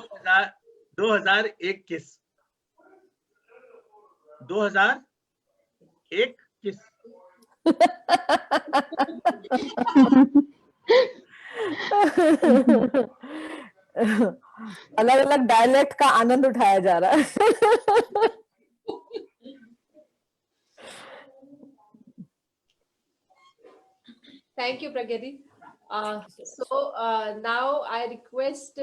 2021. अलग अलग डायलेक्ट का आनंद उठाया जा रहा है. Thank you, Pragyati. So now I request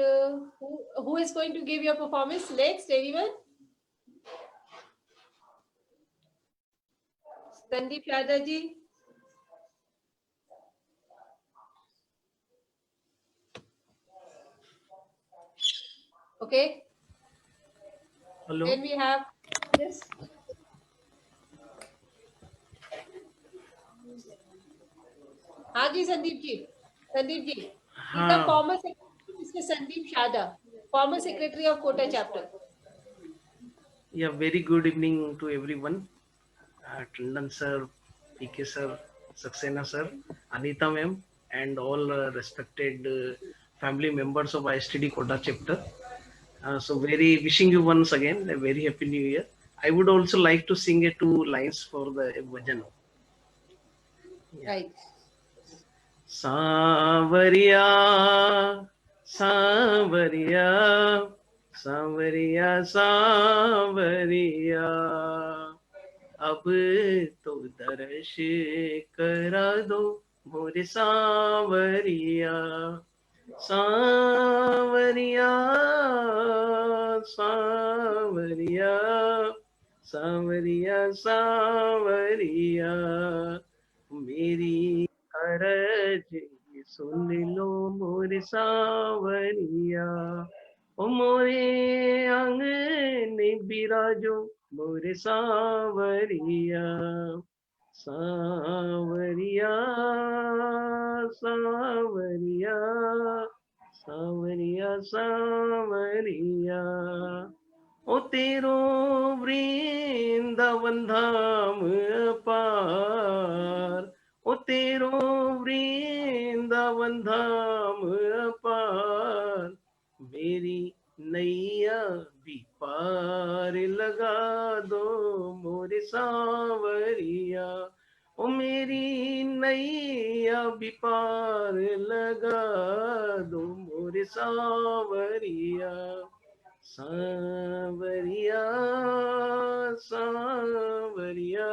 who is going to give your performance next? Anyone? Sandeep Yadav ji. Okay. Hello. Then we have this. हाँ जी संदीप जी. हाँ. The former secretary, Mr. Sandeep Shada, former secretary of Kota chapter. Yeah, very good evening to everyone. Tandon sir, PK sir, Saxena sir, Anita ma'am, and all respected family members of ISTD Kota chapter. So very wishing you once again a very happy new year. I would also like to sing 2 lines for the bhajan. Right. Saavariya, Saavariya, Saavariya, Saavariya, अब तो दर्श करा दो मोरे सांवरिया, सांवरिया, सांवरिया, सांवरिया, सांवरिया, मेरी अरज सुन लो मोरे सांवरिया, ओ मोरे आंगन बिराजो मोरे सांवरिया, सांवरिया, सांवरिया, सांवरिया, सांवरिया, ओ तेरो वृंदावन धाम पार, ओ तेरो वृंदावन धाम पार, मेरी नैया भी पार लगा दो मोरे सांवरिया, ओ मेरी नैया भी पार लगा दो मोरे सांवरिया, सांवरिया, सांवरिया,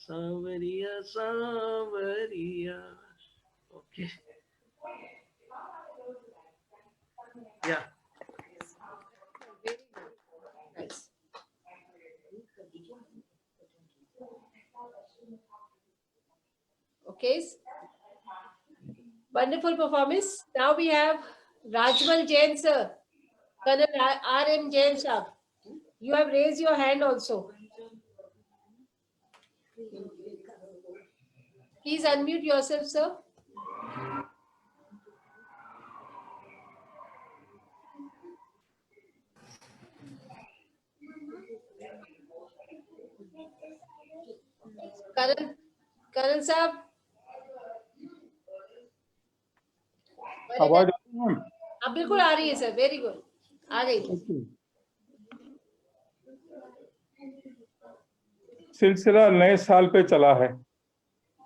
सांवरिया, सांवरिया. Okay. Yeah. Nice. Okay. Wonderful performance. Now we have Rajmal Jain sir, Colonel R.M. Jain sir. You have raised your hand also. Please unmute yourself, sir. Colonel साहब, आवाज अब बिल्कुल आ रही है सर. वेरी गुड, आ गई. सिलसिला नए साल पे चला है,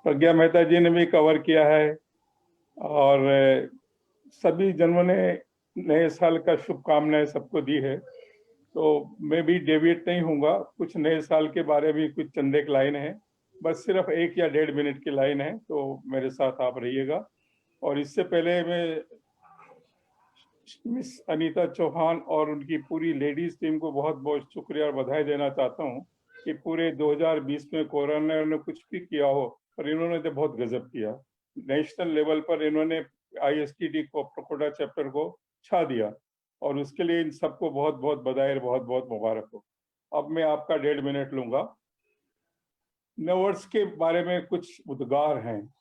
प्रज्ञा मेहता जी ने भी कवर किया है और सभी जनों ने नए साल का शुभकामनाएं सबको दी है, तो मैं भी डेविएट नहीं हूँगा. कुछ नए साल के बारे में कुछ चंद एक लाइन है, बस सिर्फ 1 या 1.5 मिनट की लाइन है, तो मेरे साथ आप रहिएगा. और इससे पहले मैं मिस अनीता चौहान और उनकी पूरी लेडीज टीम को बहुत बहुत शुक्रिया और बधाई देना चाहता हूं कि पूरे 2020 में कोरोना ने कुछ भी किया हो, पर इन्होंने तो बहुत गजब किया. नेशनल लेवल पर इन्होंने ISTD को कोटा चैप्टर को छा दिया और उसके लिए इन सबको बहुत बहुत बधाई और बहुत बहुत मुबारक हो. अब मैं आपका 1.5 मिनट लूंगा. नववर्ष के बारे में कुछ उद्गार हैं.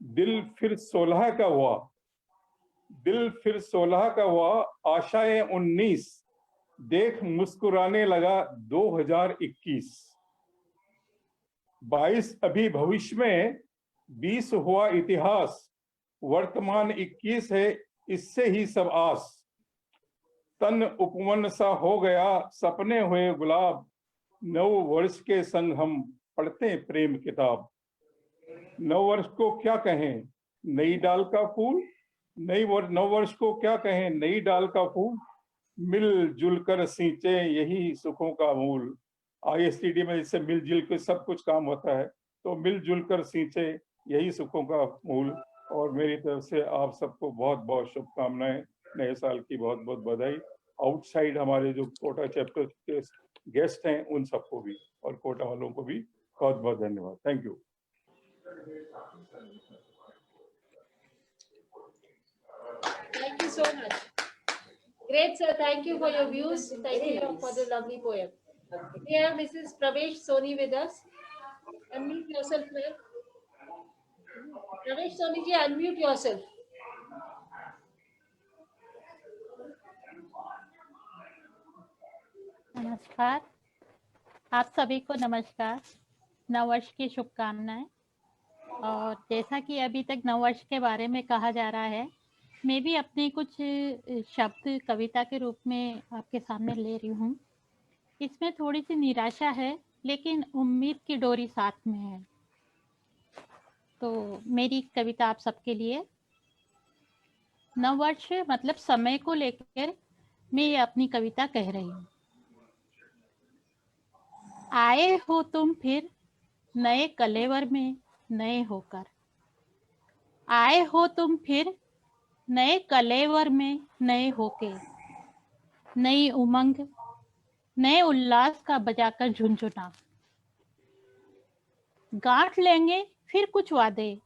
दिल फिर 16 का हुआ, दिल फिर 16 का हुआ, आशाएं 19, देख मुस्कुराने लगा 2021. 22 अभी भविष्य में, 20 हुआ इतिहास, वर्तमान 21 है, इससे ही सब आस. तन उपवन सा हो गया, सपने हुए गुलाब, नव वर्ष के संग हम पढ़ते प्रेम किताब. नव वर्ष को क्या कहें, नई डाल का फूल, नव वर्ष को क्या कहें, नई डाल का फूल, मिलजुल कर सींचे यही सुखों का मूल. ISTD में इससे मिलजुल के सब कुछ काम होता है, तो मिलजुल कर सींचे यही सुखों का मूल. और मेरी तरफ से आप सबको बहुत बहुत शुभकामनाएं, नए साल की बहुत बहुत बधाई. आउटसाइड हमारे जो कोटा चैप्टर के गेस्ट हैं उन सबको भी और कोटा वालों को भी बहुत बहुत धन्यवाद. Thank you. Thank you so much. Great, sir. Thank you for your views. Thank you for the lovely poem. We have Mrs. Pravesh Soni with us. Unmute yourself, ma'am. Pravesh Soni ji, unmute yourself. नमस्कार, आप सभी को नमस्कार, नववर्ष की शुभकामनाएं। और जैसा कि अभी तक नववर्ष के बारे में कहा जा रहा है, मैं भी अपने कुछ शब्द कविता के रूप में आपके सामने ले रही हूँ। इसमें थोड़ी सी निराशा है, लेकिन उम्मीद की डोरी साथ में है। तो मेरी कविता आप सबके लिए। नववर्ष मतलब समय को लेकर मैं ये अपनी कविता कह रही हूँ। आए हो तुम फिर नए कलेवर में नए होकर, आए हो तुम फिर नए कलेवर में नए होके, नई उमंग नए उल्लास का बजाकर झुनझुना। गांठ लेंगे फिर कुछ वादे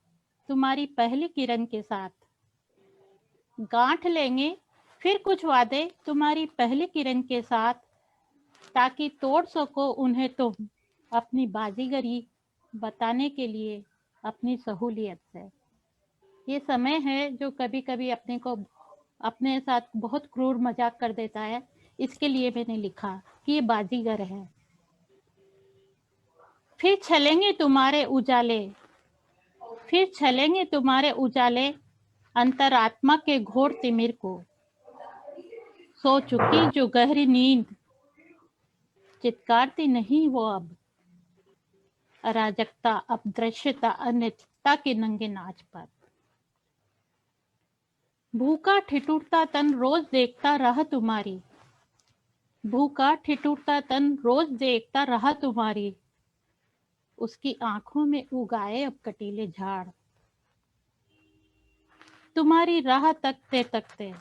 तुम्हारी पहली किरण के साथ, गांठ लेंगे फिर कुछ वादे तुम्हारी पहली किरण के साथ, ताकि तोड़ सको उन्हें तुम अपनी बाजीगरी बताने के लिए अपनी सहूलियत से। ये समय है जो कभी कभी अपने साथ बहुत क्रूर मजाक कर देता है, इसके लिए मैंने लिखा कि ये बाजीगर है। फिर छलेंगे तुम्हारे उजाले, फिर छलेंगे तुम्हारे उजाले अंतरात्मा के घोर तिमिर को। सो चुकी जो गहरी नींद चित्कारती नहीं वो अब, अराजकता अपदृश्यता अनित्यता के नंगे नाच पर। भूखा ठिठुरता तन रोज देखता रहा तुम्हारी, भूखा ठिठुरता तन रोज देखता रहा तुम्हारी, उसकी आंखों में उगाए अब कटीले झाड़। तुम्हारी राह तकते तकते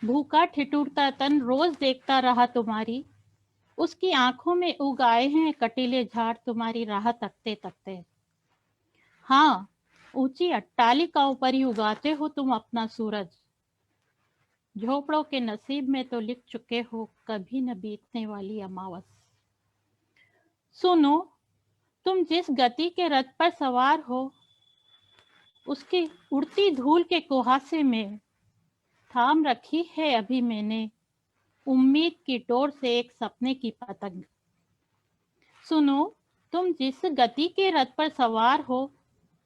भूखा ठिठुरता तन रोज देखता रहा तुम्हारी, उसकी आंखों में उगाए हैं कटीले झाड़ तुम्हारी राह तकते तकते। हाँ, ऊंची अट्टालिकाओं पर ही उगाते हो तुम अपना सूरज, झोपड़ों के नसीब में तो लिख चुके हो कभी न बीतने वाली अमावस। सुनो, तुम जिस गति के रथ पर सवार हो, उसकी उड़ती धूल के कुहासे में थाम रखी है अभी मैंने उम्मीद की डोर से एक सपने की पतंग। सुनो, तुम जिस गति के रथ पर सवार हो,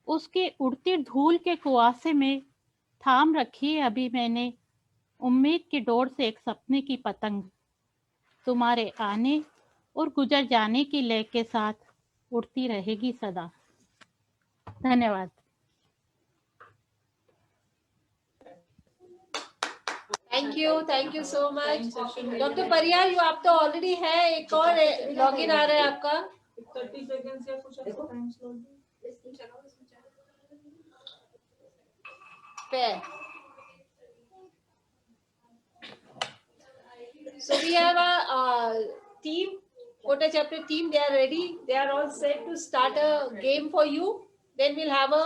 उसके उड़ती धूल के कुआसे में थाम रखी है अभी मैंने उम्मीद की डोर से एक सपने की पतंग। तुम्हारे आने और गुजर जाने की लय के साथ उड़ती रहेगी सदा। धन्यवाद। Thank you so much. Doctor Parihar, you आप तो ऑलरेडी है, एक और लॉगिन आ रहा है आपका। 30 सेकंड्स या कुछ ऐसा time slot Fair. So we have a team, Kota chapter team. They are ready. They are all set to start a game for you. Then we'll have a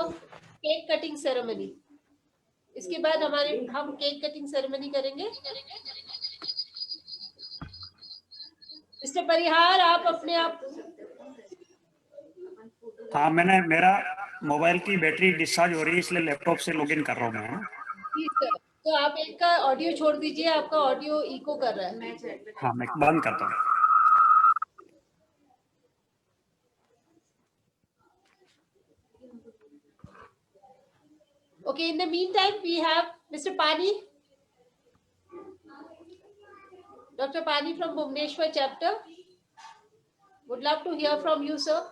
cake cutting ceremony. इसके बाद हम cake cutting ceremony करेंगे। Mister परिहार, आप अपने आप। हाँ, मेरा mobile की बैटरी डिस्चार्ज हो रही है, इसलिए लैपटॉप से लॉगिन कर रहा हूँ मैं। ठीक है, तो आप एक का ऑडियो छोड़ दीजिए, आपका ऑडियो इको कर रहा है। हाँ, मैं बंद करता हूँ। Okay, in the meantime, we have Mr. Pani. Dr. Pani from Bhubaneswar chapter. Would love to hear from you, sir.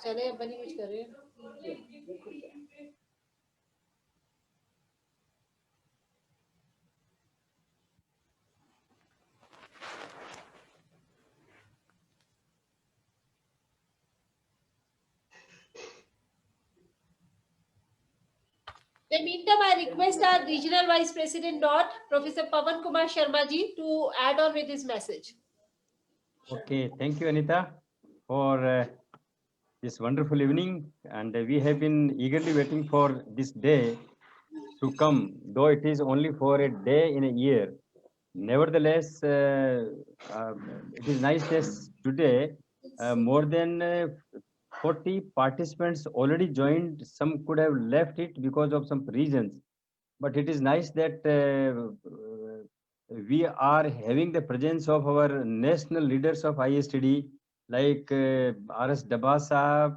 चले बनी कुछ कर रहे हैं। In the meantime, I request our Regional Vice President Dot, Professor Pawan Kumar Sharma ji, to add on with his message. Okay, thank you, Anita, for this wonderful evening. And we have been eagerly waiting for this day to come, though it is only for a day in a year. Nevertheless, it is nice that today more than 40 participants already joined. Some could have left it because of some reasons, but it is nice that we are having the presence of our national leaders of ISTD, like R.S. Dabba Sahab,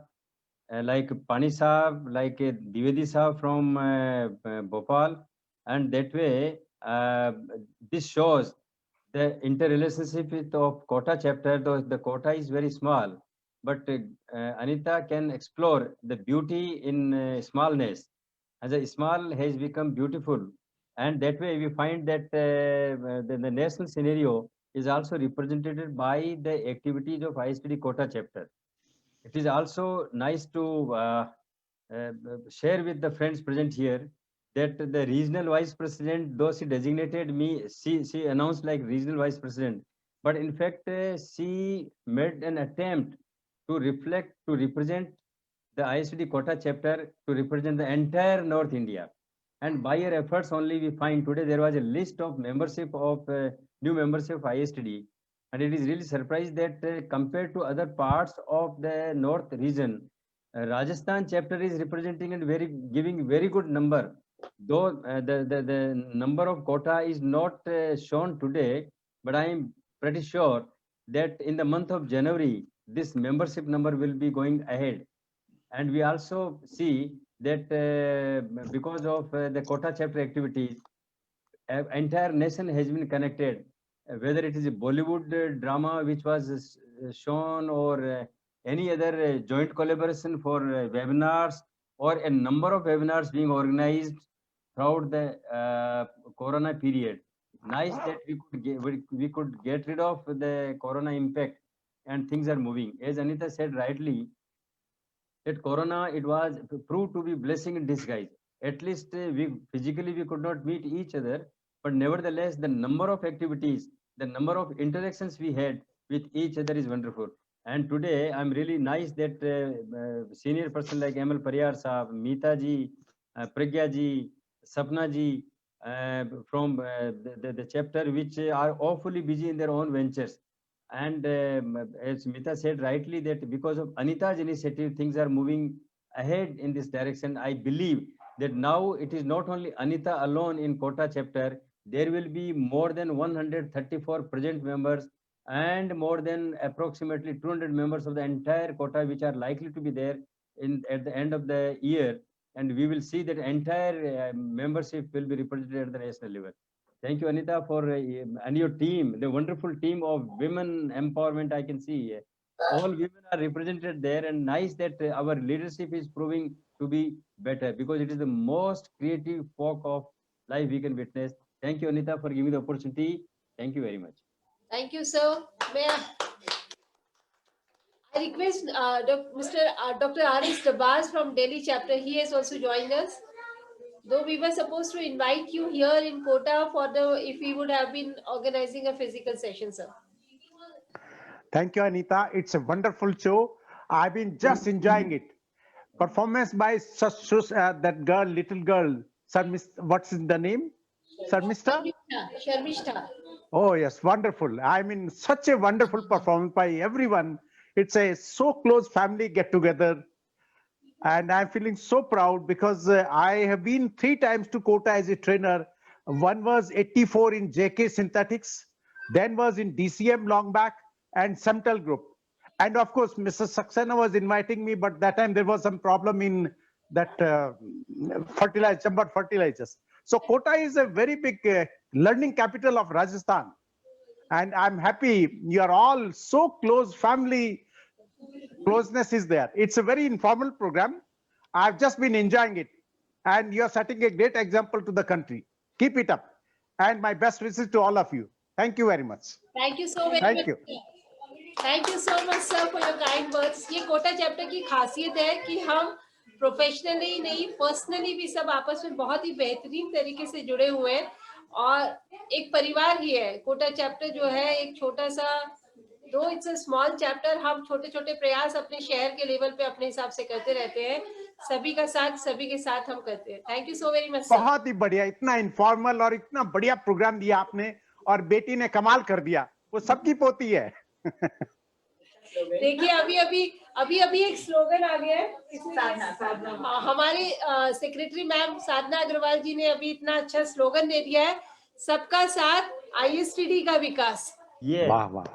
like Pani Sahab, like Dwivedi Sahab from Bhopal, and that way this shows the interrelationship of Kota chapter. Though the Kota is very small, but Anita can explore the beauty in smallness. As a small has become beautiful, and that way we find that the national scenario is also represented by the activities of ISTD Kota chapter. It is also nice to share with the friends present here that the regional vice president, though she designated me, she announced like regional vice president, but in fact she made an attempt to represent the ISTD Kota chapter, to represent the entire North India. And by her efforts only we find today there was a list of membership of new membership of ISTD. And it is really surprised that compared to other parts of the North region, Rajasthan chapter is representing and giving very good number. Though the number of quota is not shown today, but I am pretty sure that in the month of January, this membership number will be going ahead. And we also see that because of the quota chapter activities, entire nation has been connected. Whether it is a Bollywood drama which was shown, or any other joint collaboration for webinars, or a number of webinars being organized throughout the corona period. Nice that we could get rid of the corona impact, and things are moving. As Anita said rightly, that corona, it was proved to be blessing in disguise. At least we physically we could not meet each other, but nevertheless the number of activities, the number of interactions we had with each other is wonderful. And today I'm really nice that senior person like ML Pariyar Sahab, Meeta ji, Pragya ji, Sapna ji, from the chapter, which are awfully busy in their own ventures. And as Meeta said rightly, that because of Anita's initiative, things are moving ahead in this direction. I believe that now it is not only Anita alone in Kota chapter, there will be more than 134 present members and more than approximately 200 members of the entire Kota, which are likely to be there at the end of the year. And we will see that entire membership will be represented at the national level. Thank you, Anita, for and your team, the wonderful team of women empowerment. I can see all women are represented there, and nice that our leadership is proving to be better, because it is the most creative fork of life we can witness. Thank you, Anita, for giving the opportunity. Thank you very much. Thank you, sir. May I request Dr. R.S. Dabas from Delhi chapter. He has also joined us. Though we were supposed to invite you here in Kota for if we would have been organizing a physical session, sir. Thank you, Anita. It's a wonderful show. I've been just enjoying it. Performance by that girl, little girl, what's the name? Sharmishta? Sharmishta. Oh yes, wonderful. I mean, such a wonderful performance by everyone. It's a so close family get together. And I'm feeling so proud because I have been 3 times to Kota as a trainer. One was 84 in JK Synthetics, then was in DCM long back and Samtal Group. And of course, Mrs. Saxena was inviting me, but that time there was some problem in that fertilizers. So Kota is a very big learning capital of Rajasthan. And I'm happy you are all so close, family closeness is there. It's a very informal program. I've just been enjoying it. And you're setting a great example to the country. Keep it up. And my best wishes to all of you. Thank you very much. Thank you so very Thank much. you. Thank you so much, sir, for your kind words. ये Kota chapter की खासियत है कि हम professionally नहीं, personally भी सब आपस में बहुत ही बेहतरीन तरीके से जुड़े हुए हैं और एक परिवार ही है। कोटा चैप्टर जो है एक छोटा सा, दो इट्स अ स्मॉल चैप्टर, हम छोटे छोटे प्रयास अपने शहर के लेवल पे अपने हिसाब से करते रहते हैं। सभी का साथ, सभी के साथ हम करते हैं। Thank you so very much. बहुत ही बढ़िया, इतना इनफॉर्मल और इतना बढ़िया प्रोग्राम दिया आपने, और बेटी ने कमाल कर दिया। वो सबकी पोती है। देखिए अभी एक स्लोगन आ गया है। साधना हमारी सेक्रेटरी मैम साधना अग्रवाल जी ने अभी इतना अच्छा स्लोगन दे दिया है, सबका साथ ISTD का विकास। वाह वाह,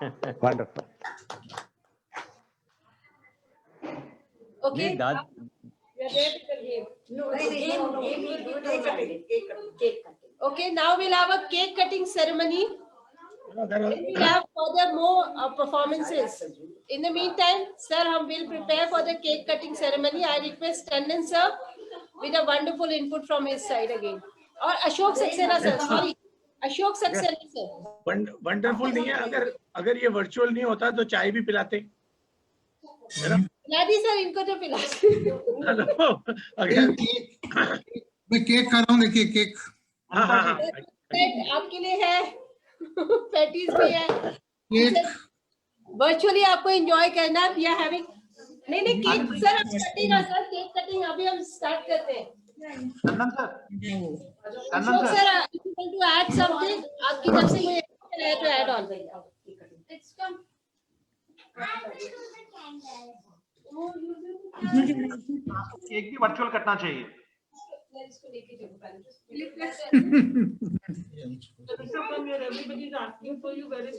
wonderful. Okay. We are there to the game. Okay, now we'll have a cake cutting ceremony. We'll have further more performances. In the meantime, sir, we'll prepare for the cake cutting ceremony. I request Tandon sir with a wonderful input from his side again. Or Ashok Saxena sir, sorry. Ashok Saxena sir. Wonderful नहीं है, अगर ये virtual नहीं होता तो चाय भी पिलाते। पिला दी सर, इनको तो पिला मैं केक खा रहा हूँ, देखिए केक। आपके लिए है, पैटीज भी है। वर्चुअली आपको एंजॉय करना। वी आर हैविंग नहीं केक सर, अब कटिंग है सर, केक कटिंग अभी हम स्टार्ट करते हैं। Ashok sir, if you want to add something, आपकी तरफ से कोई है तो add on. Let's come. Cake भी वर्चुअल कटना चाहिए। Everybody is asking for you. Where is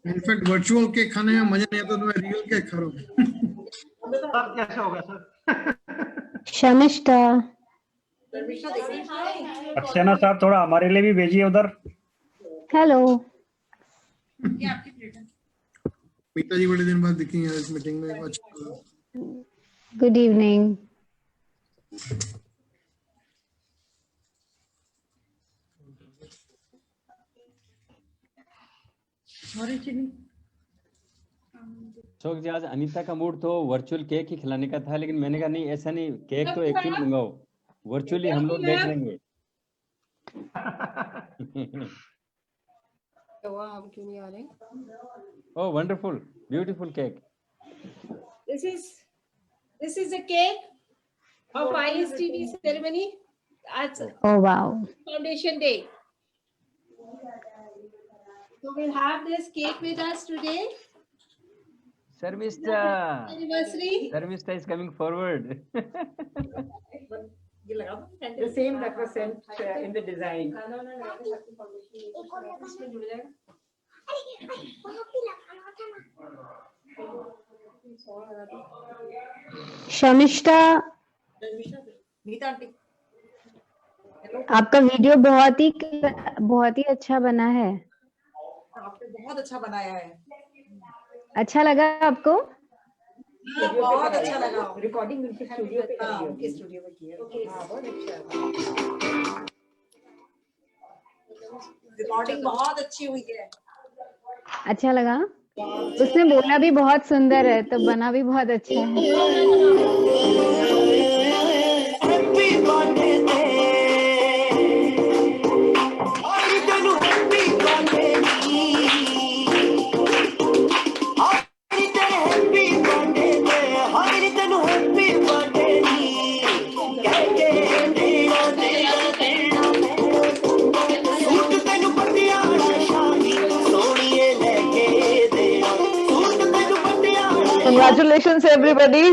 in fact virtual cake खाने में मजा नहीं आता तो मैं रियल केक खा रहा हूँ। सर कैसे होगा सर? शमिष्ठा, सक्सेना साहब थोड़ा हमारे लिए भी भेजिए उधर। हेलो। मीता जी बड़े दिन बाद दिखी हैं इस मीटिंग में। अच्छा, गुड इवनिंग। अशोक जी, आज अनीता का मूड तो वर्चुअल केक ही खिलाने का था, लेकिन मैंने कहा नहीं, ऐसा नहीं, केक तो एक्चुअली मंगाओ, वर्चुअली हम लोग देख लेंगे। हम क्यों नहीं आ रहे? Oh, wonderful, beautiful cake. This is a cake of ISTD ceremony. Oh wow. Foundation Day. So we'll have this cake with us today. Sarmishta. Anniversary. Sarmishta is coming forward. The same represent in the design. Sharmishtha, आपका video बहुत ही अच्छा बना है। आपने बहुत अच्छा बनाया है। अच्छा लगा आपको? बहुत अच्छा लगा। रिकॉर्डिंग उनके स्टूडियो पे की है। उनके स्टूडियो में की है। हाँ, बहुत अच्छा। रिकॉर्डिंग बहुत अच्छी हुई है। अच्छा लगा? उसने बोला भी बहुत सुंदर है, तो बना भी बहुत अच्छा है। Congratulations, everybody.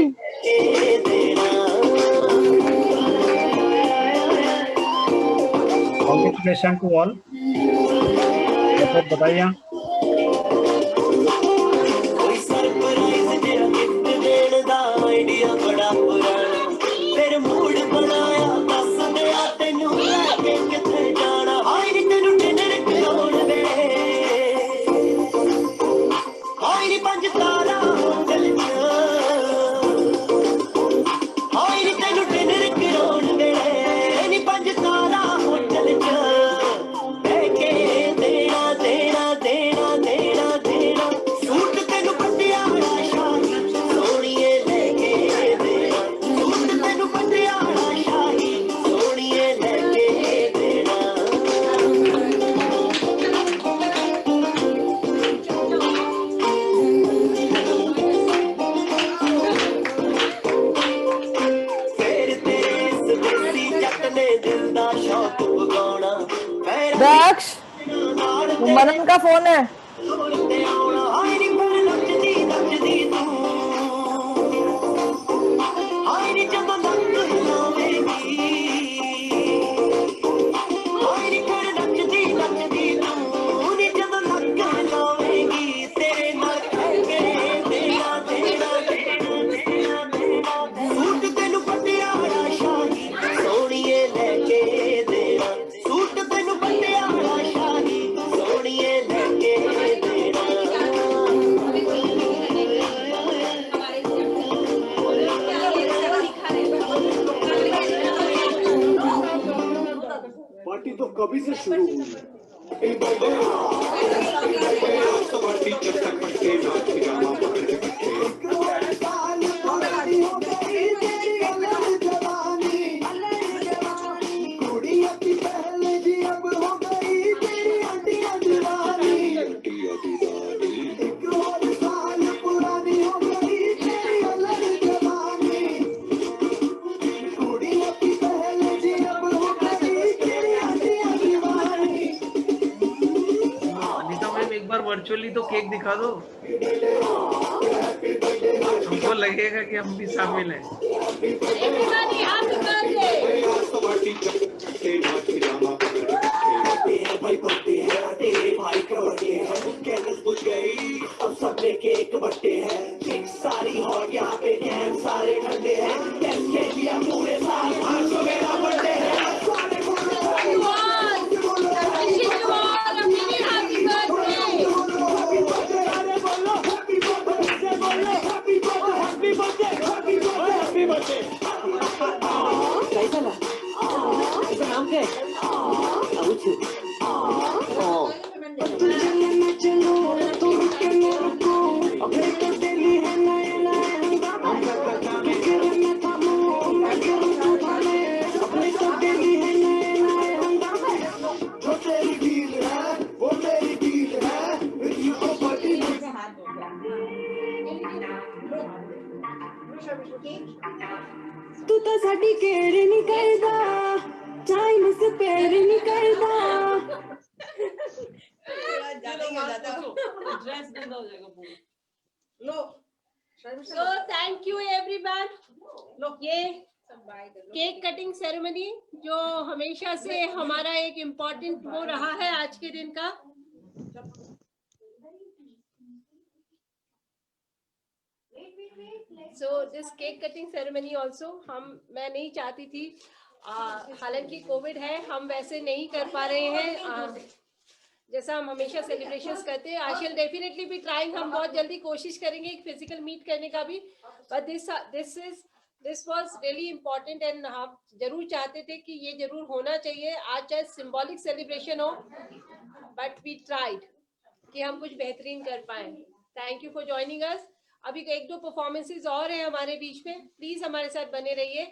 Congratulations to all. बहुत बधाइयाँ। मनन का फोन है। पार्टी तो कभी से शुरू हुई वर्चुअली तो केक दिखा दो, हमको लगेगा कि हम भी शामिल हैं। अब सब लेके एक बट्टे हैं, सारी हॉट यहाँ पे सारे ठंडे हैं, पूरे साल 500 मेरा बर्थडे है। तू तो साडी केयर नहीं करदा, टाइम से पैर नहीं करदा। So thank you everyone. ये केक कटिंग सेरेमनी जो हमेशा से हमारा एक इम्पोर्टेंट वो रहा है आज के दिन का। So this cake cutting ceremony also मैं नहीं चाहती थी, हालांकि कोविड है, हम वैसे नहीं कर पा रहे हैं जैसा हम हमेशा सेलिब्रेशंस करते हैं। आई शैल डेफिनेटली बी ट्राइंग, हम बहुत जल्दी कोशिश करेंगे एक फिजिकल मीट करने का भी, but this was really important and हम जरूर चाहते थे कि ये जरूर होना चाहिए। आज चाहे सिंबॉलिक सेलिब्रेशन हो, बट वी ट्राइड कि हम कुछ बेहतरीन कर पाए। Thank you for joining us. अभी एक दो परफॉर्मेंसेस और हैं हमारे बीच में, प्लीज हमारे साथ बने रहिए।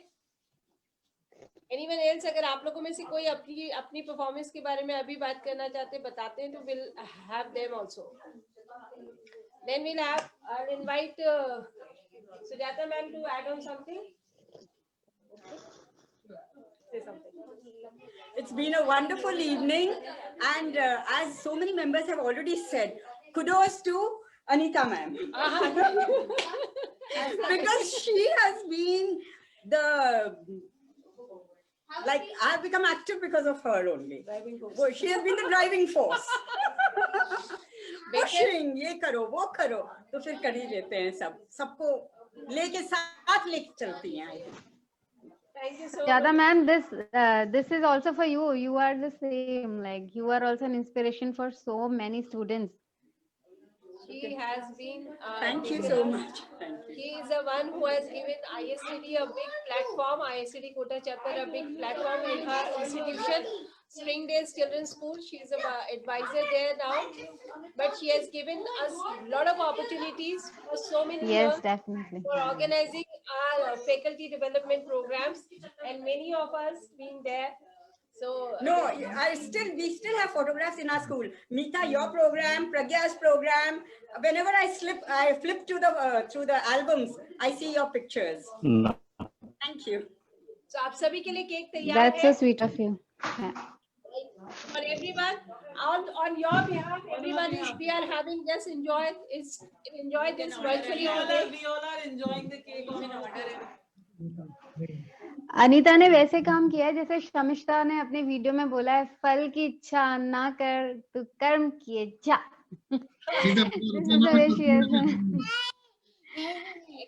एनीवन एल्स, अगर आप लोगों में से कोई अपनी परफॉर्मेंस के बारे में अभी बात करना चाहते बताते हैं तो will have them also. Then will have I invite Sujata ma'am to add on something. Say something. It's been a wonderful evening, and as so many members have already said, kudos to Anita ma'am. Because she has been the, like, I've become active because of her only. She has been the driving force. Pushing, ये करो वो करो, तो फिर कर ही लेते हैं सबको लेके साथ लेके चलती हैं। Thank you so Yada much. ma'am, this is also for you. You are the same. Like, you are also an inspiration for so many students. She has been. Thank you so much. Thank you. She is the one who has given ISCD a big platform, ISCD Kota chapter a big platform in her institution, Springdale Children's School. She is an advisor there now, but she has given us a lot of opportunities for so many Yes, years definitely. for organizing our faculty development programs, and many of us being there. So no, we still have photographs in our school. Meeta, your program, Pragya's program. Whenever I flip to the through the albums, I see your pictures. No. Thank you. So आप सभी के लिए cake तैयार That's है। so sweet of you. Yeah. For everyone, on your behalf, everyone is, we are having just enjoy this virtually today. We all are enjoying the cake on order. Anita ने वैसे काम किया है जैसे शमिष्ठा ने अपने वीडियो में बोला है, फल की इच्छा ना कर तू कर्म किए जा।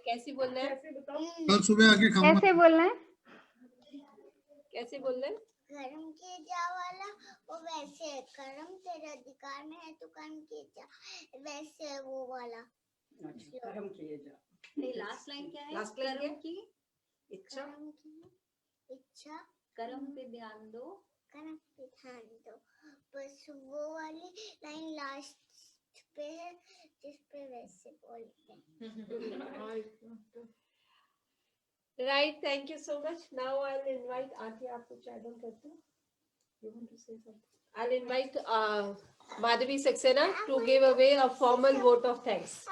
कैसे बोलना है? कल सुबह आके खाऊंगा। कैसे बोलना है? कैसे बोलना है? कर्म किए जा वाला वो वैसे, कर्म तेरे अधिकार में है तो कर्म किए जा, वैसे वो वाला। कर्म किए जा। नहीं, लास्ट लाइन क्या है? लास्ट लाइन कर्म की इच्छा, इच्छा, कर्म पे ध्यान दो, कर्म पे ध्यान दो, बस वो वाली लाइन लास्ट पे है जिस पे वैसे बोलते हैं। Right, thank you so much. Now I'll invite Aarti, आप कुछ add on करते हो? You want to say something? I'll invite Madhavi Saxena to give away a formal vote of thanks.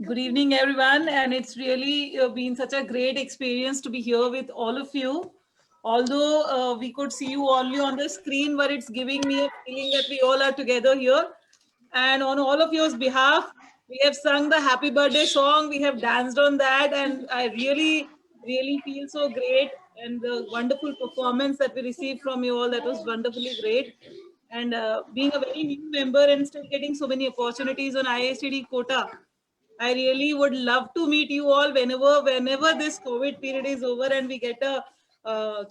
Good evening, everyone, and it's really been such a great experience to be here with all of you. Although we could see you only on the screen, but it's giving me a feeling that we all are together here. And on all of yours behalf, we have sung the happy birthday song, we have danced on that, and I really feel so great. And the wonderful performance that we received from you all, that was wonderfully great. And being a very new member and still getting so many opportunities on ISTD quota, I really would love to meet you all whenever this COVID period is over and we get a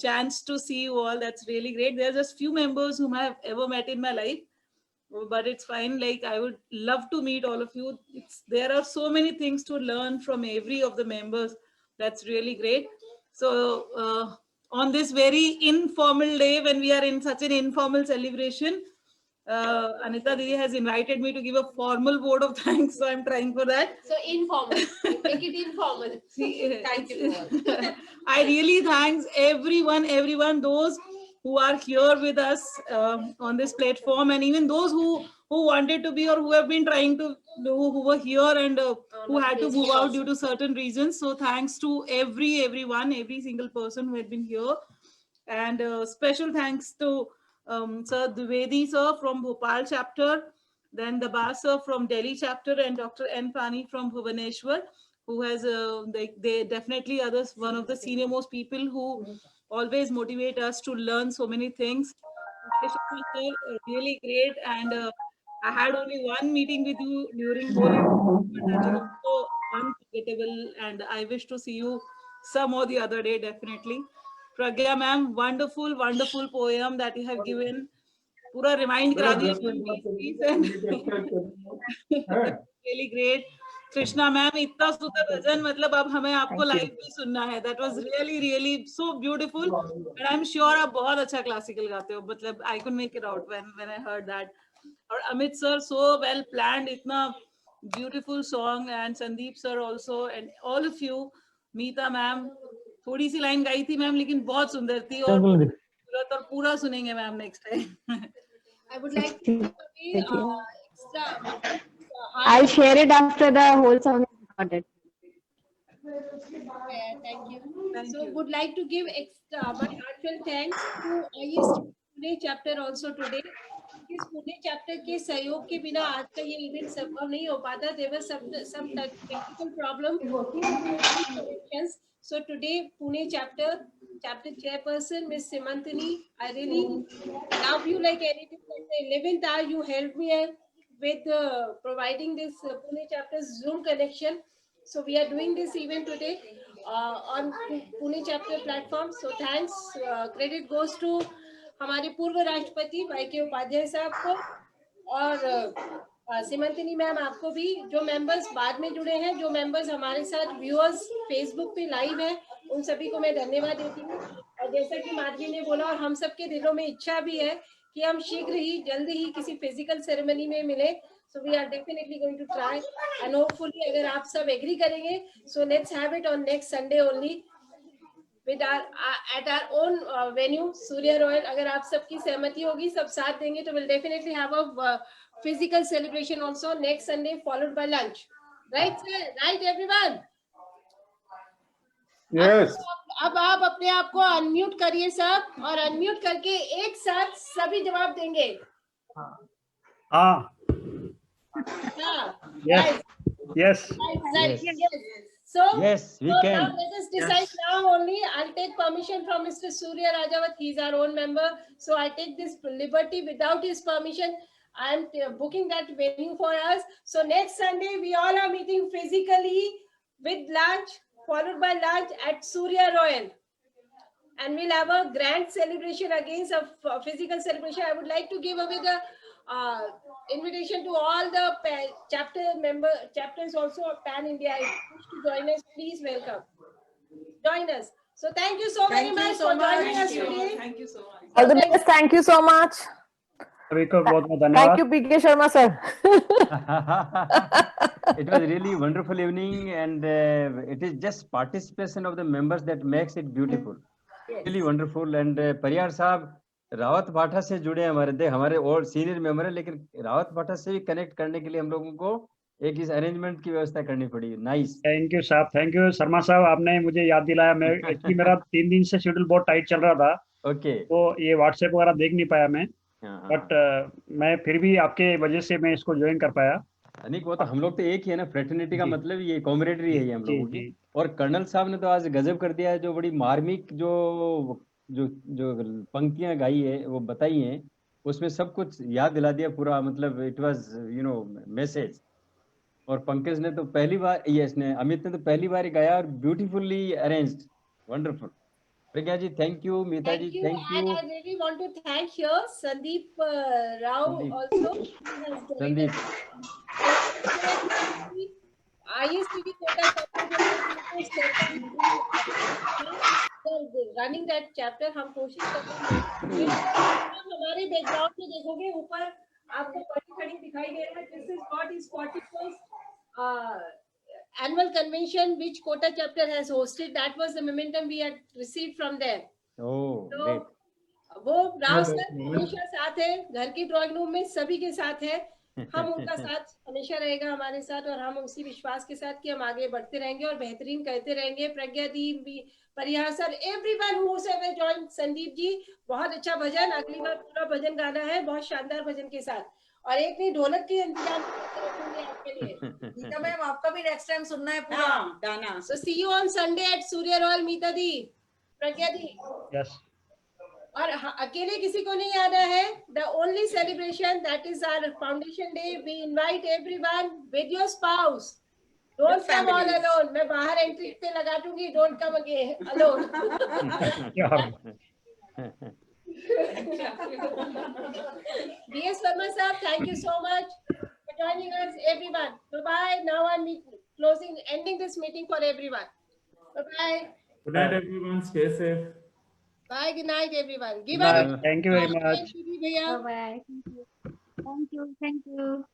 chance to see you all. That's really great. There are just few members whom I have ever met in my life, but it's fine. Like, I would love to meet all of you. There are so many things to learn from every of the members. That's really great. So on this very informal day, when we are in such an informal celebration, Anita Didi has invited me to give a formal vote of thanks, so I'm trying for that. So informal, make it informal. Thank you. I really thanks everyone, those who are here with us on this platform, and even those who wanted to be or who have been trying to do, who were here and who had to move out due to certain reasons. So thanks to everyone, every single person who had been here, and special thanks to Sir Dwivedi sir from Bhopal chapter, then the Bar sir from Delhi chapter, and Dr. N. Pani from Bhubaneswar, who has they definitely others, one of the senior most people who always motivate us to learn so many things. Really great. And I had only one meeting with you during whole, but that was so unforgettable, and I wish to see you some or the other day, definitely. Pragya ma'am, wonderful poem that you have given. Pura remind kara diya piece and really great. Krishna ma'am, इतना सुंदर भजन, मतलब अब हमें आपको live भी सुनना है. That was really so beautiful, and I'm sure आप बहुत अच्छा classical गाते हो. मतलब I couldn't make it out when I heard that. Or Amit sir, so well planned, इतना beautiful song, and Sandeep sir also, and all of you. Meeta ma'am, थोड़ी सी line गाई थी मैम, लेकिन बहुत सुंदर थी, और पूरा सुनेंगे ma'am next time. I would like to extra. I'll share it after the whole song is recorded. Thank you. Would like to give extra my heartfelt thanks to ISTD Pune chapter also today. इस Pune chapter के सहयोग के बिना आज का ये event संभव नहीं हो पाता. There was some technical problem. So today Pune chapter chairperson Miss Simantini, I really love you like anything. Like the 11th hour you helped me with providing this Pune chapter's Zoom connection. So we are doing this event today on Pune chapter platform. So thanks. Credit goes to हमारे पूर्व राष्ट्रपति वाईके उपाध्याय साहब को, और Simantini ma'am आपको भी. जो members बाद में जुड़े हैं, जो मेंबर्स हमारे साथ व्यूअर्स फेसबुक पे लाइव हैं, उन सभी को मैं धन्यवाद देती हूँ. और जैसा कि माधवी ने बोला, और हम सबके दिलों में इच्छा भी है कि हम शीघ्र ही जल्द ही किसी फिजिकल सेरेमनी में मिले. So we are definitely going to try, and hopefully अगर आप सब एग्री करेंगे, so let's have it on next Sunday only with our at our own venue Surya Royal. अगर आप सबकी सहमति होगी, सब साथ देंगे, तो we'll definitely have a physical celebration also next Sunday, followed by lunch. Right, sir? Right, everyone? Yes. अब आप अपने आप को अनम्यूट करिए सब, और अनम्यूट करके एक साथ सभी जवाब देंगे. हाँ. Yes. Yes. Right. Yes. So, Yes, we so can. now let us decide now only. I'll take permission from Mr. Surya Rajawat. He's our own member. So I take this liberty without his permission. I'm booking that venue for us. So next Sunday, we all are meeting physically with lunch, followed by lunch at Surya Royal. And we'll have a grand celebration against a physical celebration. I would like to give away the invitation to all the chapters also of Pan India. If you wish to join us, please welcome. Join us. So thank you so very much for joining us today. Thank you so much. All the best. Thank you so much. सभी को बहुत बहुत Thank धन्यवाद. you, PK Sharma sir. It was really wonderful evening, and it is just participation of the members that makes it beautiful. Really wonderful. And Pariyar साहब रावत भाटा से जुड़े हमारे और सीनियर मेंबर है, लेकिन रावत भाटा से भी कनेक्ट करने के लिए हम लोगों को एक इस अरेंजमेंट की व्यवस्था करनी पड़ी. नाइस. थैंक यू साहब. थैंक यू शर्मा साहब, आपने मुझे याद दिलाया. मैं एक्चुअली मेरा 3 दिन से शेड्यूल बहुत टाइट चल रहा था. ओके. तो ये व्हाट्सएप वगैरह देख नहीं पाया मैं, बट मैं फिर भी आपके वजह से मैं इसको ज्वाइन कर पाया. अनिक, वो तो हम लोग तो एक ही है ना. फ्रेटर्निटी का मतलब ये कॉमरेडरी है ये हम लोगों की. और कर्नल साहब ने तो आज गजब कर दिया है. जो बड़ी मार्मिक जो पंक्तियां गाई है, वो बताई हैं, उसमें सब कुछ याद दिला दिया पूरा. मतलब इट वाज मैसेज. और पंकज ने तो पहली बार, अमित ने तो पहली बार ही गाया, और beautifully arranged. Wonderful. Pragya ji thank you. Meeta ji thank you. And I really want to thank here Sandeep Rao also. Sandeep. ISTD running that chapter. हम कोशिश करते हैं. हमारे बैकग्राउंड में देखोगे ऊपर आपको खड़ी दिखाई दे रहा है. This is what is 41st annual convention which Kota chapter has hosted. That was the momentum we had received from them. Oh, so, great. वो राव सर हमेशा साथ है, घर की ड्राइंग रूम में सभी के साथ है. हम उनका साथ हमेशा रहेगा हमारे साथ, और हम उसी विश्वास के साथ कि हम आगे बढ़ते रहेंगे और बेहतरीन करते रहेंगे. Pragya di, Parihar sir, everyone who have joined. Sandeep ji बहुत अच्छा भजन, अगली बार पूरा भजन गाना है, बहुत शानदार भजन के साथ. और एक नहीं, ढोलक की इंतजाम आपके लिए. मीता मैम, आपका भी नेक्स्ट टाइम सुनना है पूरा गाना. So see you on Sunday at Surya Royal. Meeta the, Pragya the. Yes. और अकेले किसी को नहीं आना है. The only celebration, that is our foundation day. We invite everyone with your spouse. Don't come all alone. मैं बाहर entry पे लगा दूंगी. Don't come again alone. DS Verma sir, thank you so much for joining us, everyone. Bye bye. Now I'm ending this meeting for everyone. Bye bye. Good night, everyone. Stay safe. Bye. Good night, everyone. Give Bye. up. Thank you very much. Bye bye. Bye. Thank you. Thank you.